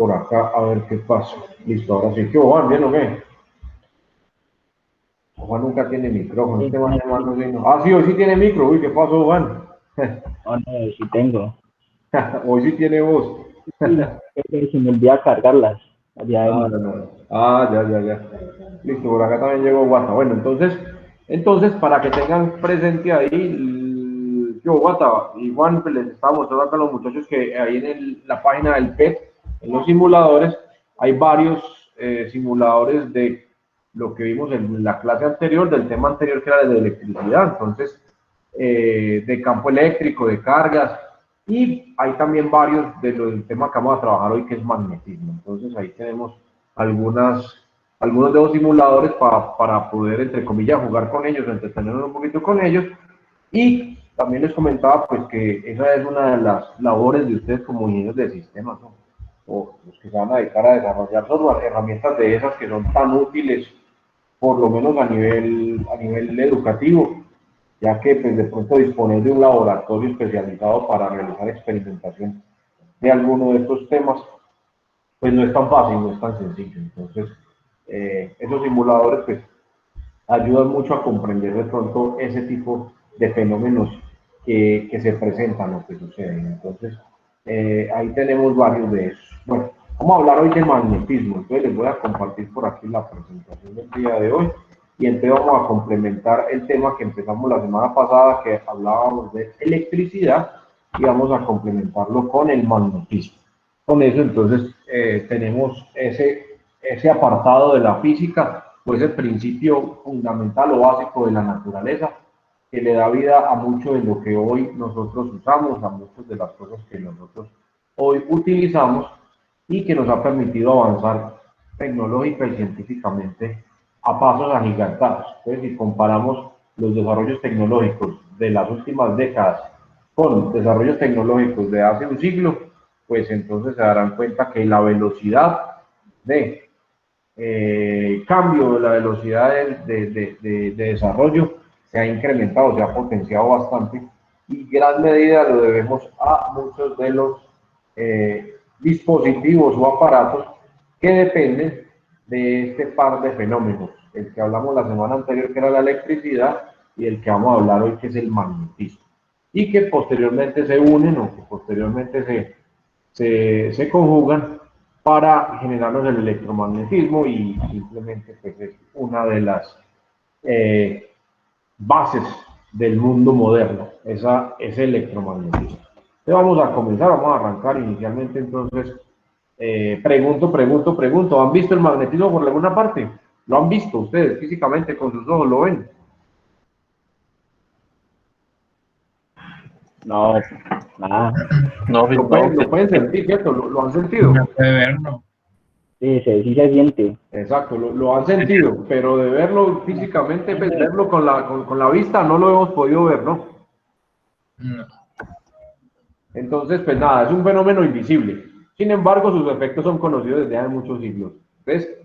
por acá a ver qué pasa. Listo, ahora sí. ¿Qué Juan? ¿Bien o qué? Juan nunca tiene micrófono. Sí, Este man de mano, sí, no. Ah, sí, hoy sí tiene micro. Uy, ¿qué pasó, Juan? no, no, sí tengo. Hoy sí tiene voz. Sí, creo que se me olvida cargarlas. Allá Ah, no, no. Ah, ya, ya, ya. Listo, por acá también llegó WhatsApp. Bueno, entonces, para que tengan presente ahí, yo WhatsApp, y Juan, pues les estaba mostrando acá a los muchachos que ahí en la página del PET, en los simuladores, hay varios simuladores de lo que vimos en la clase anterior, del tema anterior que era de electricidad. Entonces, de campo eléctrico, de cargas, y hay también varios del tema que vamos a trabajar hoy, que es magnetismo. Entonces ahí tenemos algunos de los simuladores para poder, entre comillas, jugar con ellos, entretenernos un poquito con ellos. Y también les comentaba pues que esa es una de las labores de ustedes como ingenieros de sistemas, ¿no? O los que se van a dedicar a desarrollar software, herramientas de esas que son tan útiles, por lo menos a nivel educativo, ya que pues, de pronto disponer de un laboratorio especializado para realizar experimentación de alguno de estos temas, pues no es tan fácil, no es tan sencillo. Entonces, esos simuladores pues ayudan mucho a comprender de pronto ese tipo de fenómenos que se presentan o que suceden. Entonces, ahí tenemos varios de esos. Bueno, vamos a hablar hoy de magnetismo. Entonces, les voy a compartir por aquí la presentación del día de hoy. Y entonces vamos a complementar el tema que empezamos la semana pasada, que hablábamos de electricidad, y vamos a complementarlo con el magnetismo. Con eso, entonces, tenemos ese apartado de la física, pues el principio fundamental o básico de la naturaleza, que le da vida a mucho de lo que hoy nosotros usamos, a muchas de las cosas que nosotros hoy utilizamos y que nos ha permitido avanzar tecnológica y científicamente a pasos agigantados. Entonces, si comparamos los desarrollos tecnológicos de las últimas décadas con desarrollos tecnológicos de hace un siglo, pues entonces se darán cuenta que la velocidad de cambio, la velocidad de desarrollo se ha incrementado, se ha potenciado bastante y gran medida lo debemos a muchos de los dispositivos o aparatos que dependen de este par de fenómenos, el que hablamos la semana anterior que era la electricidad y el que vamos a hablar hoy que es el magnetismo y que posteriormente se unen o que posteriormente se conjugan para generarnos el electromagnetismo y simplemente pues, es una de las eh, bases del mundo moderno, ese electromagnetismo. Entonces vamos a comenzar, vamos a arrancar inicialmente entonces. Pregunto, ¿han visto el magnetismo por alguna parte? ¿Lo han visto ustedes físicamente con sus ojos? ¿Lo ven? No, nada. No, ¿Lo no, pueden, lo pueden sentir, cierto? ¿Lo han no sentido? puede verlo. Sí, sí se siente. Exacto, lo han sentido, pero de verlo físicamente, pues, verlo con la vista, no lo hemos podido ver, ¿no? No. Entonces, pues nada, es un fenómeno invisible. Sin embargo, sus efectos son conocidos desde hace muchos siglos. Entonces,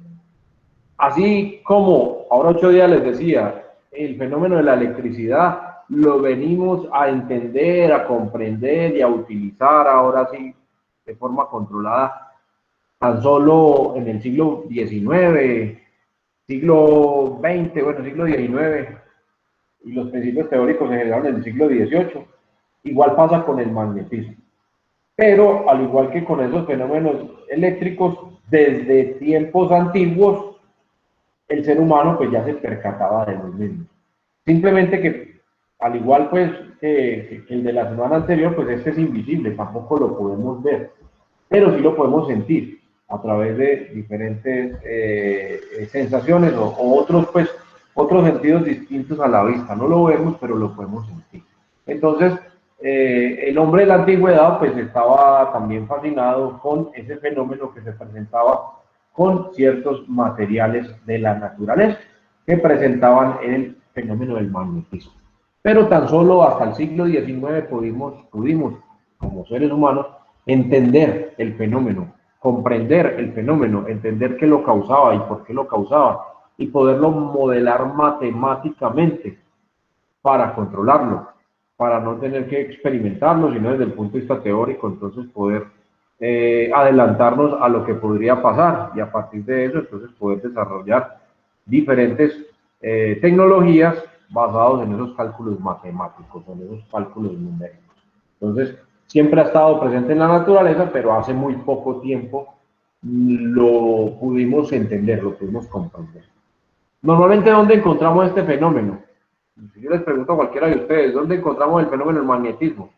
así como ahora 8 días les decía, el fenómeno de la electricidad lo venimos a entender, a comprender y a utilizar ahora sí de forma controlada tan solo en el siglo XIX, siglo XX, bueno, siglo XIX, y los principios teóricos se generaron en el siglo XVIII. Igual pasa con el magnetismo. Pero al igual que con esos fenómenos eléctricos, desde tiempos antiguos, el ser humano pues ya se percataba de los mismos. Simplemente que, al igual pues que el de la semana anterior, pues este es invisible, tampoco lo podemos ver, pero sí lo podemos sentir a través de diferentes sensaciones o otros pues otros sentidos distintos a la vista. No lo vemos, pero lo podemos sentir. Entonces, el hombre de la antigüedad pues estaba también fascinado con ese fenómeno que se presentaba con ciertos materiales de la naturaleza que presentaban el fenómeno del magnetismo. Pero tan solo hasta el siglo XIX pudimos como seres humanos, entender el fenómeno, comprender el fenómeno, entender qué lo causaba y por qué lo causaba, y poderlo modelar matemáticamente para controlarlo, para no tener que experimentarlo, sino desde el punto de vista teórico, entonces poder adelantarnos a lo que podría pasar y a partir de eso entonces poder desarrollar diferentes tecnologías basados en esos cálculos matemáticos, en esos cálculos numéricos. Entonces, siempre ha estado presente en la naturaleza, pero hace muy poco tiempo lo pudimos entender, lo pudimos comprender. Normalmente, ¿dónde encontramos este fenómeno? Si yo les pregunto a cualquiera de ustedes, ¿dónde encontramos el fenómeno del magnetismo?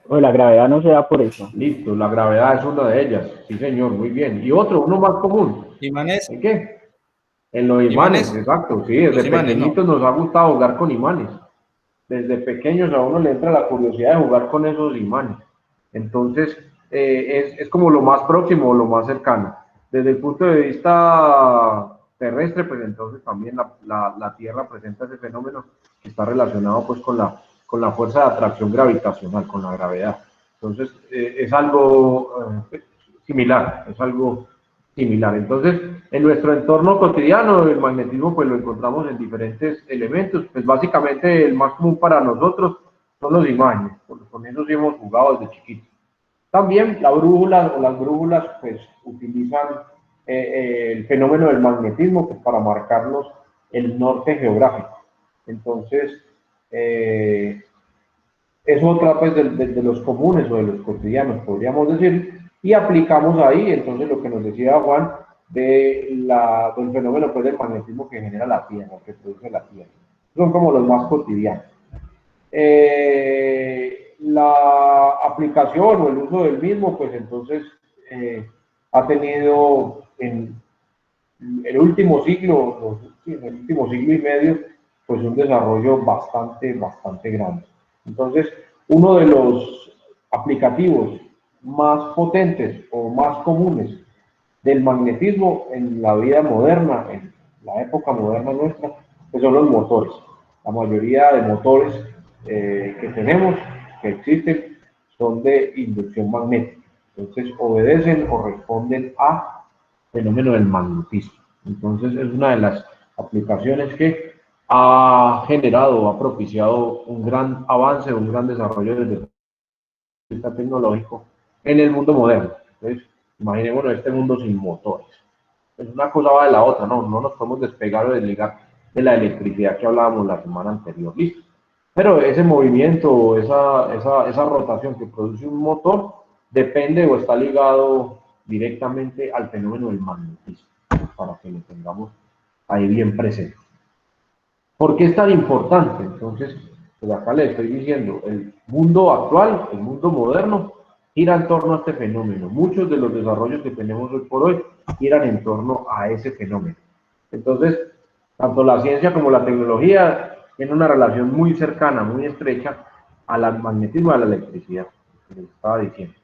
O la gravedad no se da por eso. Listo, la gravedad es una de ellas. Sí, señor, muy bien. Y otro, uno más común. ¿Imanes? ¿En qué? En los imanes, ¿Imanes? exacto. Sí, Los desde imanes, no. pequeñitos nos ha gustado jugar con imanes. Desde pequeños a uno le entra la curiosidad de jugar con esos imanes. Entonces, es como lo más próximo, lo más cercano. Desde el punto de vista terrestre, pues entonces también la Tierra presenta ese fenómeno que está relacionado pues con la fuerza de atracción gravitacional, con la gravedad. Entonces, es algo similar, es algo similar. Entonces, en nuestro entorno cotidiano, el magnetismo pues lo encontramos en diferentes elementos. Pues básicamente el más común para nosotros son los imanes, porque con eso sí hemos jugado desde chiquitos. También la brújula o las brújulas pues utilizan el fenómeno del magnetismo pues, para marcarnos el norte geográfico. Entonces, es otra pues de los comunes o de los cotidianos, podríamos decir, y aplicamos ahí entonces lo que nos decía Juan del fenómeno pues, del magnetismo que genera la Tierra, que produce la Tierra. Son como los más cotidianos. La aplicación o el uso del mismo, pues entonces ha tenido en el último siglo, en el último siglo y medio, pues un desarrollo bastante grande. Entonces, uno de los aplicativos más potentes o más comunes del magnetismo en la vida moderna, en la época moderna nuestra, pues son los motores. La mayoría de motores que tenemos, que existen, son de inducción magnética. Entonces, obedecen o responden a fenómeno del magnetismo. Entonces, es una de las aplicaciones que ha generado, ha propiciado un gran avance, un gran desarrollo desde el punto de vista tecnológico en el mundo moderno. Entonces, imaginémonos este mundo sin motores. Pues una cosa va de la otra, no nos podemos despegar o desligar de la electricidad que hablábamos la semana anterior. Listo. Pero ese movimiento, esa rotación que produce un motor, depende o está ligado directamente al fenómeno del magnetismo, para que lo tengamos ahí bien presente. ¿Por qué es tan importante? Entonces, pues acá le estoy diciendo, el mundo actual, el mundo moderno, gira en torno a este fenómeno. Muchos de los desarrollos que tenemos hoy por hoy giran en torno a ese fenómeno. Entonces, tanto la ciencia como la tecnología tienen una relación muy cercana, muy estrecha al magnetismo y a la electricidad, que les estaba diciendo.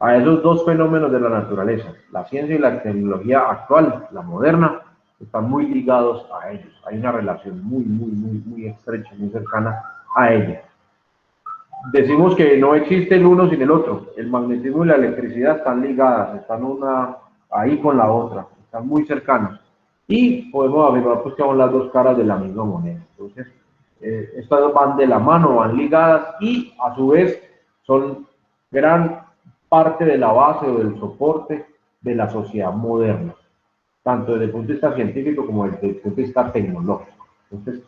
A esos dos fenómenos de la naturaleza, la ciencia y la tecnología actual, la moderna, están muy ligados a ellos. Hay una relación muy estrecha, muy cercana a ella. Decimos que no existe el uno sin el otro. El magnetismo y la electricidad están ligadas, están una ahí con la otra, están muy cercanos. Y podemos afirmar pues, que son las dos caras de la misma moneda. Entonces, estas van de la mano, van ligadas y a su vez son gran parte de la base o del soporte de la sociedad moderna, tanto desde el punto de vista científico como desde el punto de vista tecnológico. Entonces,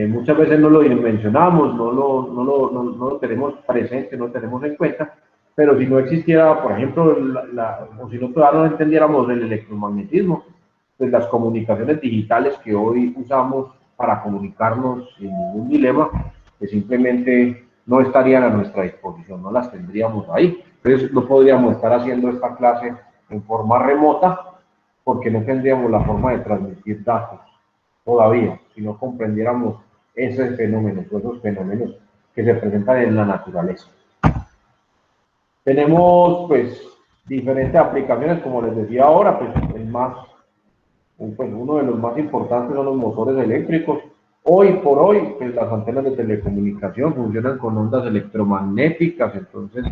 muchas veces no lo dimensionamos, no lo tenemos presente, no lo tenemos en cuenta, pero si no existiera, por ejemplo, o si no todavía no entendiéramos el electromagnetismo, pues las comunicaciones digitales que hoy usamos para comunicarnos sin ningún dilema, que simplemente no estarían a nuestra disposición, no las tendríamos ahí. Entonces no podríamos estar haciendo esta clase en forma remota porque no tendríamos la forma de transmitir datos todavía, si no comprendiéramos ese fenómeno, o esos fenómenos que se presentan en la naturaleza. Tenemos pues diferentes aplicaciones, como les decía ahora, pues uno de los más importantes son los motores eléctricos. Hoy por hoy, pues las antenas de telecomunicación funcionan con ondas electromagnéticas, entonces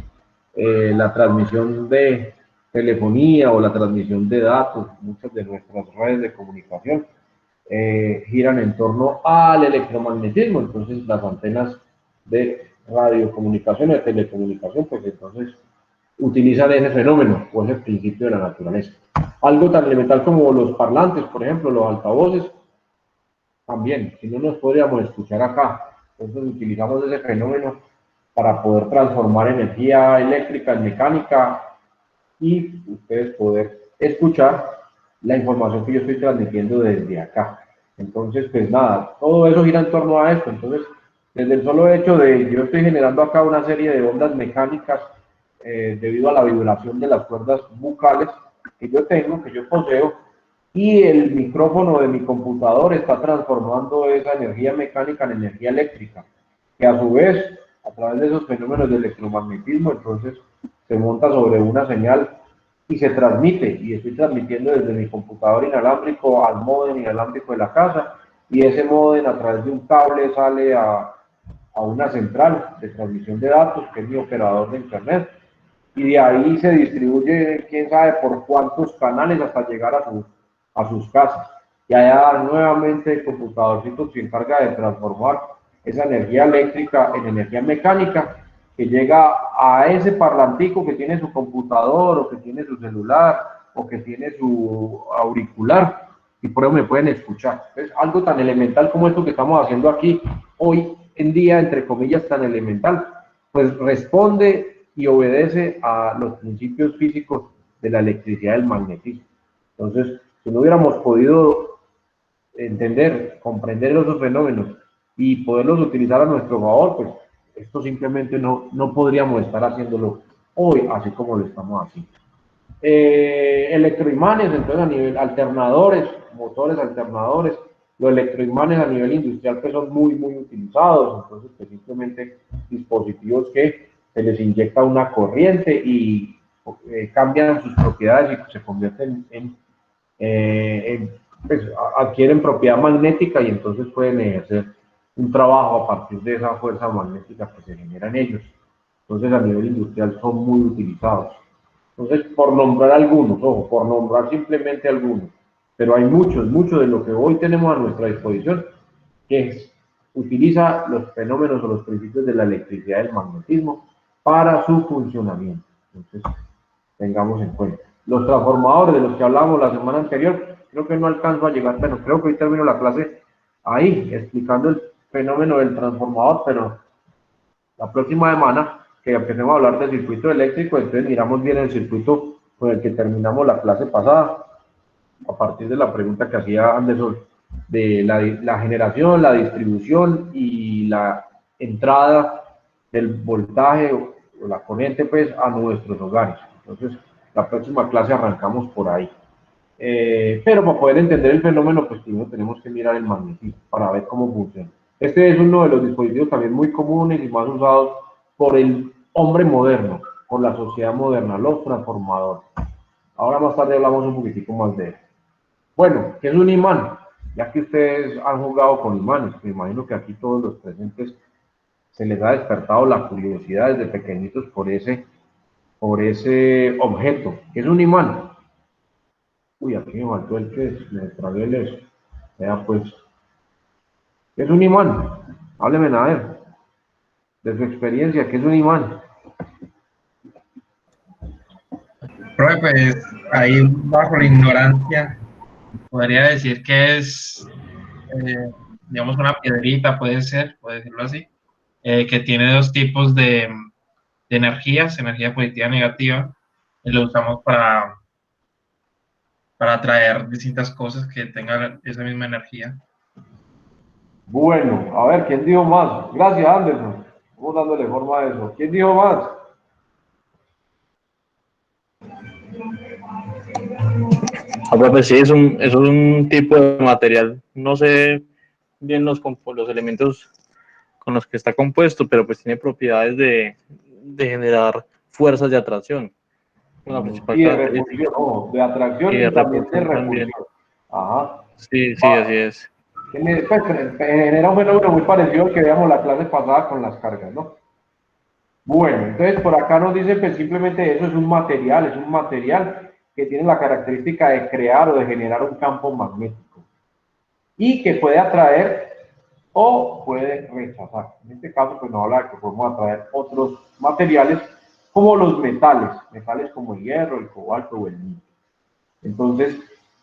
la transmisión de telefonía o la transmisión de datos, muchas de nuestras redes de comunicación giran en torno al electromagnetismo, entonces las antenas de radiocomunicación o de telecomunicación, pues entonces utilizan ese fenómeno o ese principio de la naturaleza. Algo tan elemental como los parlantes, por ejemplo, los altavoces, también, si no nos podríamos escuchar acá, entonces utilizamos ese fenómeno para poder transformar energía eléctrica en mecánica y ustedes poder escuchar la información que yo estoy transmitiendo desde acá. Entonces, pues nada, todo eso gira en torno a esto. Entonces, desde el solo hecho de yo estoy generando acá una serie de ondas mecánicas debido a la vibración de las cuerdas bucales que yo tengo, que yo poseo, y el micrófono de mi computador está transformando esa energía mecánica en energía eléctrica, que a su vez, a través de esos fenómenos de electromagnetismo, entonces se monta sobre una señal y se transmite, y estoy transmitiendo desde mi computador inalámbrico al módem inalámbrico de la casa, y ese módem a través de un cable sale a una central de transmisión de datos, que es mi operador de internet, y de ahí se distribuye, quién sabe por cuántos canales hasta llegar a sus casas. Y allá nuevamente el computadorcito se encarga de transformar esa energía eléctrica en energía mecánica que llega a ese parlantico que tiene su computador o que tiene su celular o que tiene su auricular y por eso me pueden escuchar. Entonces, algo tan elemental como esto que estamos haciendo aquí hoy en día, entre comillas, tan elemental, pues responde y obedece a los principios físicos de la electricidad y del magnetismo. Entonces, si no hubiéramos podido entender, comprender esos fenómenos y poderlos utilizar a nuestro favor, pues esto simplemente no podríamos estar haciéndolo hoy, así como lo estamos haciendo. Electroimanes, entonces a nivel alternadores, motores alternadores, los electroimanes a nivel industrial que son muy utilizados, entonces pues simplemente dispositivos que se les inyecta una corriente y cambian sus propiedades y se convierten pues, adquieren propiedad magnética y entonces pueden ejercer un trabajo a partir de esa fuerza magnética que se genera en ellos. Entonces a nivel industrial son muy utilizados. Entonces, por nombrar algunos, ojo, por nombrar simplemente algunos, pero hay muchos de lo que hoy tenemos a nuestra disposición que utiliza los fenómenos o los principios de la electricidad y del magnetismo para su funcionamiento. Entonces, tengamos en cuenta. Los transformadores de los que hablamos la semana anterior, creo que no alcanzo a llegar, bueno, creo que hoy termino la clase ahí, explicando el fenómeno del transformador, pero la próxima semana que empecemos a hablar del circuito eléctrico, entonces miramos bien el circuito con el que terminamos la clase pasada, a partir de la pregunta que hacía Anderson, de la generación, la distribución y la entrada del voltaje o la corriente pues a nuestros hogares. Entonces, la próxima clase arrancamos por ahí. Pero para poder entender el fenómeno, pues primero tenemos que mirar el magnetismo para ver cómo funciona. Este es uno de los dispositivos también muy comunes y más usados por el hombre moderno, por la sociedad moderna, los transformadores. Ahora más tarde hablamos un poquitico más de él. Bueno, ¿qué es un imán? Ya que ustedes han jugado con imanes, me imagino que aquí todos los presentes se les ha despertado la curiosidad desde pequeñitos por ese objeto. ¿Qué es un imán? Uy, aquí me faltó el que es, me tragué el eso. Vea pues, ¿qué es un imán? Hábleme a ver, de su experiencia, ¿qué es un imán? Profe, pues ahí bajo la ignorancia podría decir que es, digamos, una piedrita, puede ser, puede decirlo así, que tiene dos tipos de energías, energía positiva y negativa, y lo usamos para atraer distintas cosas que tengan esa misma energía. Bueno, a ver, ¿quién dijo más? Gracias, Anderson. Vamos dándole forma a eso. ¿Quién dijo más? Profe, sí, es un tipo de material, no sé bien los elementos con los que está compuesto, pero pues tiene propiedades de generar fuerzas de atracción, una principal Y de característica, repulsión, oh, de atracción y y de también de repulsión también. repulsión. Ajá. Sí, sí, así es. Pues, genera un fenómeno muy parecido al que veíamos la clase pasada con las cargas, ¿no? Bueno, entonces por acá nos dice que simplemente eso es un material que tiene la característica de crear o de generar un campo magnético y que puede atraer o puede rechazar. En este caso, pues nos habla de que podemos atraer otros materiales como los metales, metales como el hierro, el cobalto o el níquel. Entonces,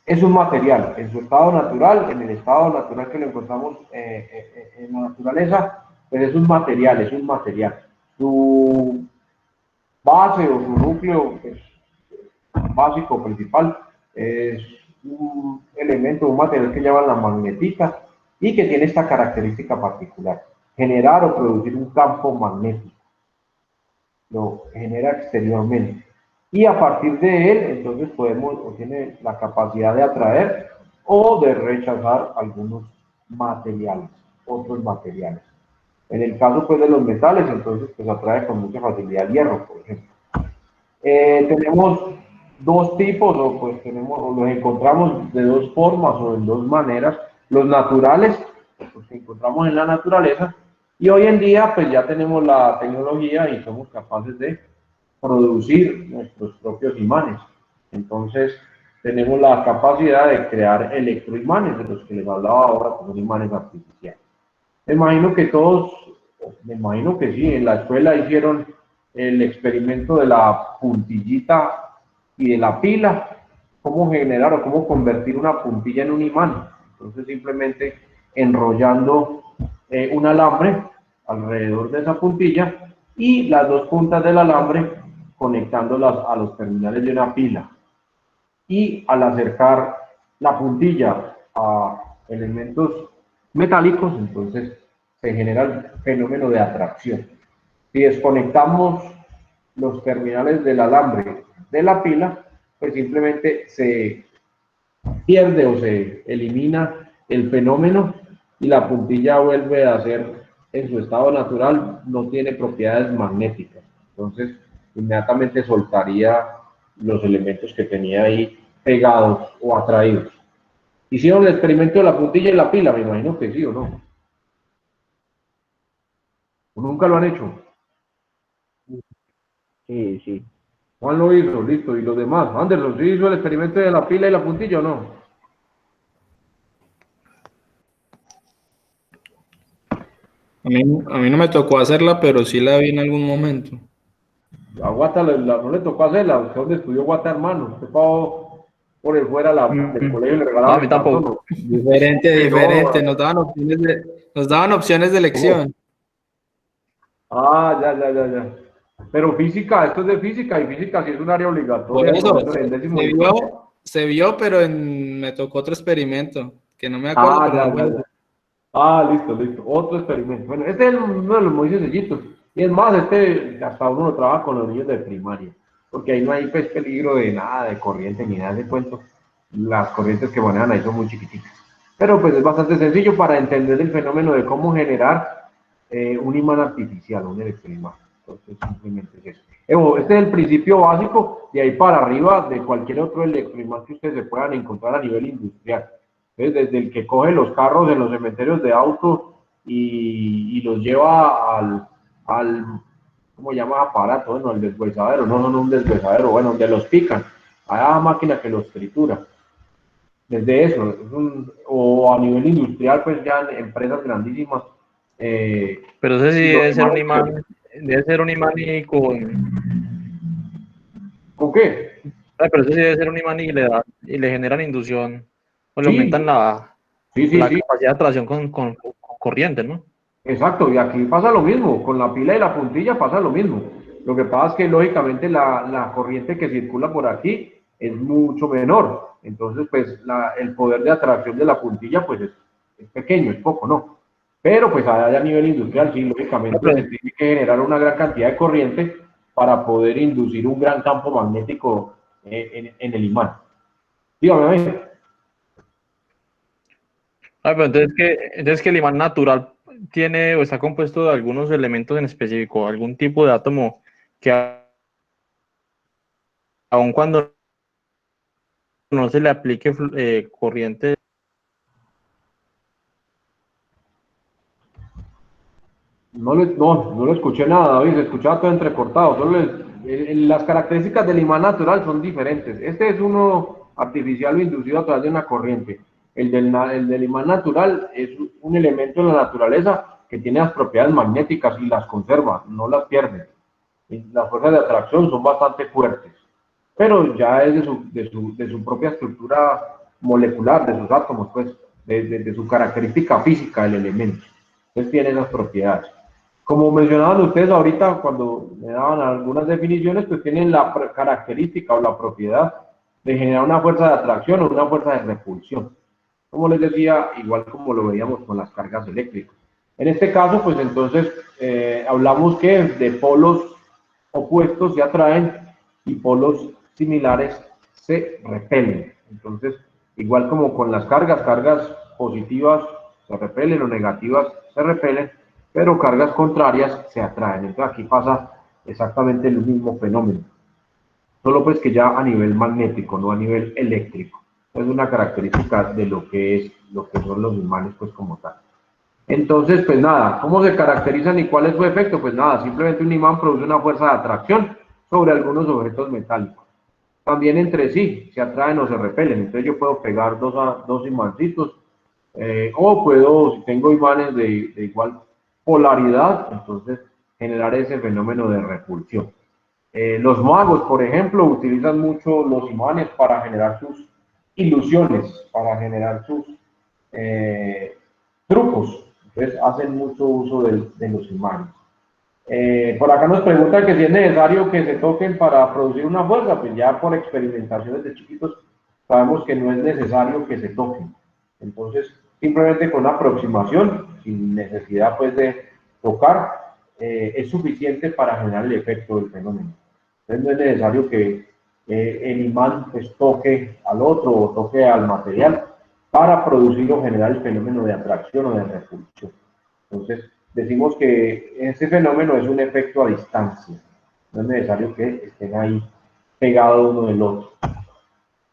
es un material en su estado natural, en el estado natural que lo encontramos en la naturaleza, pues es un material, es un material. Su base o su núcleo pues, básico, principal, es un elemento, un material que llaman la magnetita y que tiene esta característica particular, generar o producir un campo magnético, lo genera exteriormente. Y a partir de él, entonces podemos, o tiene la capacidad de atraer o de rechazar algunos materiales, otros materiales. En el caso pues de los metales, entonces pues atrae con mucha facilidad el hierro, por ejemplo. Tenemos dos tipos, o pues tenemos, o los encontramos de dos formas o en dos maneras. Los naturales, los que encontramos en la naturaleza, y hoy en día pues ya tenemos la tecnología y somos capaces de producir nuestros propios imanes. Entonces tenemos la capacidad de crear electroimanes, de los que les hablaba ahora, como imanes artificiales. Me imagino que todos, me imagino que sí, en la escuela hicieron el experimento de la puntillita y de la pila, cómo generar o cómo convertir una puntilla en un imán. Entonces simplemente enrollando un alambre alrededor de esa puntilla y las dos puntas del alambre conectándolas a los terminales de una pila. Y al acercar la puntilla a elementos metálicos, entonces se genera el fenómeno de atracción. Si desconectamos los terminales del alambre de la pila, pues simplemente se pierde o se elimina el fenómeno y la puntilla vuelve a ser en su estado natural, no tiene propiedades magnéticas. Entonces, inmediatamente soltaría los elementos que tenía ahí pegados o atraídos. ¿Hicieron el experimento de la puntilla y la pila? Me imagino que sí o no. ¿O nunca lo han hecho? Sí, sí. Juan lo hizo, listo. ¿Y los demás? Anderson, ¿sí hizo el experimento de la pila y la puntilla o no? A mí no me tocó hacerla, pero sí la vi en algún momento. A Guata no le tocó hacerla. ¿Usted dónde estudió Guata, hermano? Usted pagó por el fuera del colegio y le No, a regalaban mí el cartón. tampoco. Diferente, diferente. No, Nos daban opciones de elección. ah, ya. Pero física, esto es de física, y física sí es un área Por obligatoria, eso, profesor, en décimo nivel. se vio, pero me tocó otro experimento, que no me acuerdo, Ah, pero no fue. ya. Ah, listo. Otro experimento. Bueno, este es uno de los muy sencillitos. Y es más, este hasta uno lo trabaja con los niños de primaria, porque ahí no hay pues peligro de nada, de corriente ni nada de cuento. Las corrientes que manejan ahí son muy chiquititas. Pero pues es bastante sencillo para entender el fenómeno de cómo generar un imán artificial, un electroimán. Entonces simplemente es eso. Este es el principio básico, de ahí para arriba de cualquier otro electroimán que ustedes se puedan encontrar a nivel industrial. Entonces, desde el que coge los carros en los cementerios de auto y los lleva ¿cómo llama? Aparato, bueno, el deshuesadero, no un deshuesadero, bueno, donde los pican, a la máquina que los tritura. Desde eso, o a nivel industrial, pues ya en empresas grandísimas. Pero ese sí Y debe ser un imán y ¿con qué? pero ese sí debe ser un imán y le generan inducción, o le Sí, aumentan la sí. capacidad de atracción con corriente, ¿no? Exacto, y aquí pasa lo mismo, con la pila y la puntilla pasa lo mismo. Lo que pasa es que lógicamente la corriente que circula por aquí es mucho menor. Entonces, pues el poder de atracción de la puntilla pues es pequeño, es poco, ¿no? Pero pues a nivel industrial sí, lógicamente se tiene que generar una gran cantidad de corriente para poder inducir un gran campo magnético en el imán. Dígame. Pero entonces que el imán natural tiene o está compuesto de algunos elementos en específico, algún tipo de átomo que aun cuando no se le aplique corriente. No lo escuché nada, David, se escuchaba todo entrecortado. Las características del imán natural son diferentes. Este es uno artificial o inducido a través de una corriente. el del imán natural es un elemento en la naturaleza que tiene las propiedades magnéticas y las conserva, no las pierde. Y las fuerzas de atracción son bastante fuertes, pero ya es de su propia estructura molecular, de sus átomos, pues, de su característica física del elemento. Entonces tiene esas propiedades. Como mencionaban ustedes ahorita, cuando me daban algunas definiciones, pues tienen la característica o la propiedad de generar una fuerza de atracción o una fuerza de repulsión. Como les decía, igual como lo veíamos con las cargas eléctricas. En este caso, pues entonces hablamos que de polos opuestos se atraen y polos similares se repelen. Entonces, igual como con las cargas positivas se repelen o negativas se repelen, pero cargas contrarias se atraen. Entonces aquí pasa exactamente el mismo fenómeno, solo pues que ya a nivel magnético, no a nivel eléctrico. Es una característica de lo que son los imanes pues como tal. Entonces, pues nada, ¿cómo se caracterizan y cuál es su efecto? Pues nada, simplemente un imán produce una fuerza de atracción sobre algunos objetos metálicos. También entre sí se atraen o se repelen. Entonces yo puedo pegar dos imancitos, o puedo, si tengo imanes de igual polaridad, entonces generar ese fenómeno de repulsión. Los magos, por ejemplo, utilizan mucho los imanes para generar sus ilusiones, para generar sus trucos. Entonces hacen mucho uso de los imanes. Por acá nos preguntan que si es necesario que se toquen para producir una fuerza, pues ya por experimentaciones de chiquitos sabemos que no es necesario que se toquen. Entonces, simplemente con una aproximación, sin necesidad pues de tocar, es suficiente para generar el efecto del fenómeno. Entonces no es necesario que el imán pues toque al otro o toque al material para producir o generar el fenómeno de atracción o de repulsión. Entonces, decimos que ese fenómeno es un efecto a distancia. No es necesario que estén ahí pegados uno del otro.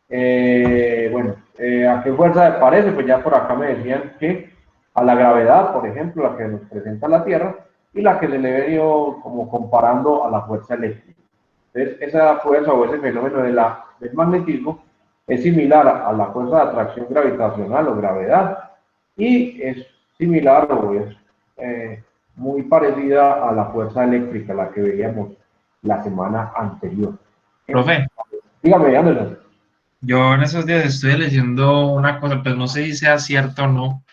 ¿A qué fuerza parece? Pues ya por acá me decían que a la gravedad, por ejemplo, la que nos presenta la Tierra, y la que se le ve como comparando a la fuerza eléctrica. Entonces, esa fuerza o ese fenómeno del magnetismo es similar a la fuerza de atracción gravitacional o gravedad, y es similar o es muy parecida a la fuerza eléctrica, la que veíamos la semana anterior. Profe, Dígame, Anderson. yo en esos días estoy leyendo una cosa, pues no sé si sea cierto o no,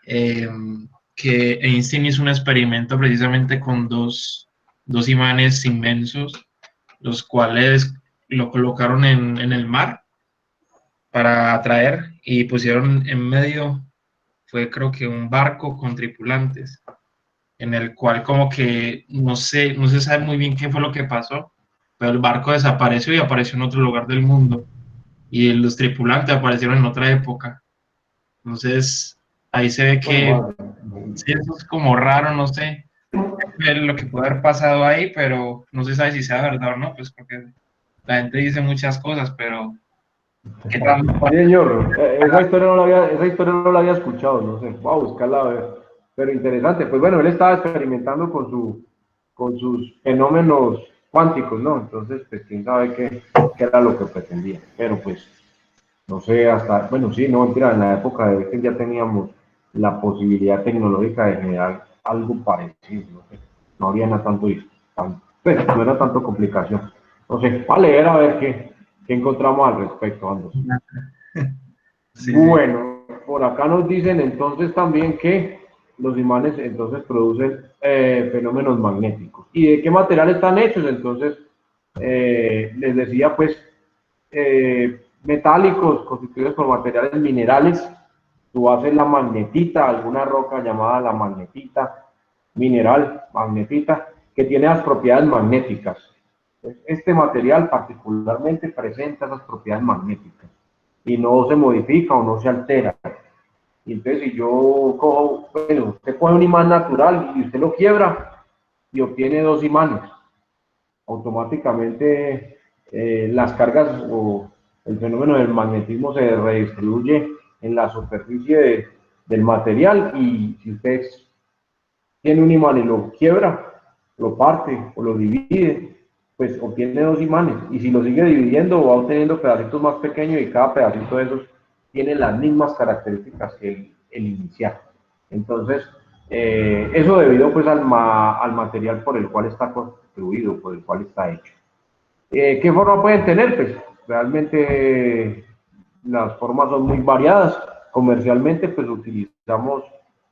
que Einstein hizo un experimento precisamente con dos imanes inmensos, los cuales lo colocaron en el mar para atraer y pusieron en medio, fue creo que un barco con tripulantes, en el cual como que no se sabe muy bien qué fue lo que pasó, pero el barco desapareció y apareció en otro lugar del mundo y los tripulantes aparecieron en otra época. Entonces ahí se ve que sí, eso es como raro, no sé lo que puede haber pasado ahí, pero no se sabe si sea verdad o no, pues porque la gente dice muchas cosas, pero ¿qué tal? Sí, señor, esa historia no la había escuchado, no sé, voy a buscarla a ver, pero interesante. Pues bueno, él estaba experimentando con sus fenómenos cuánticos, ¿no? Entonces, pues quién sabe qué era lo que pretendía, pero pues no sé, hasta, bueno, sí, no, mentira, en la época de que ya teníamos la posibilidad tecnológica de generar algo parecido, no sé, no había nada tanto, pues, no era tanto complicación. No sé, para leer a ver qué encontramos al respecto, Andos. Sí, Bueno, por acá nos dicen entonces también que los imanes entonces producen fenómenos magnéticos. ¿Y de qué material están hechos? Entonces, les decía pues, metálicos constituidos por materiales minerales. Su base es la magnetita, alguna roca llamada la magnetita, mineral, magnetita, que tiene las propiedades magnéticas. Este material particularmente presenta esas propiedades magnéticas y no se modifica o no se altera. Y entonces si yo cojo, bueno, usted coge un imán natural y usted lo quiebra y obtiene dos imanes, automáticamente las cargas o el fenómeno del magnetismo se redistribuye en la superficie del material, y si usted tiene un imán y lo quiebra, lo parte o lo divide, pues obtiene dos imanes, y si lo sigue dividiendo va obteniendo pedacitos más pequeños y cada pedacito de esos tiene las mismas características que el inicial. Entonces, eso debido pues al material por el cual está construido, por el cual está hecho. ¿Qué forma pueden tener? Pues realmente las formas son muy variadas. Comercialmente pues utilizamos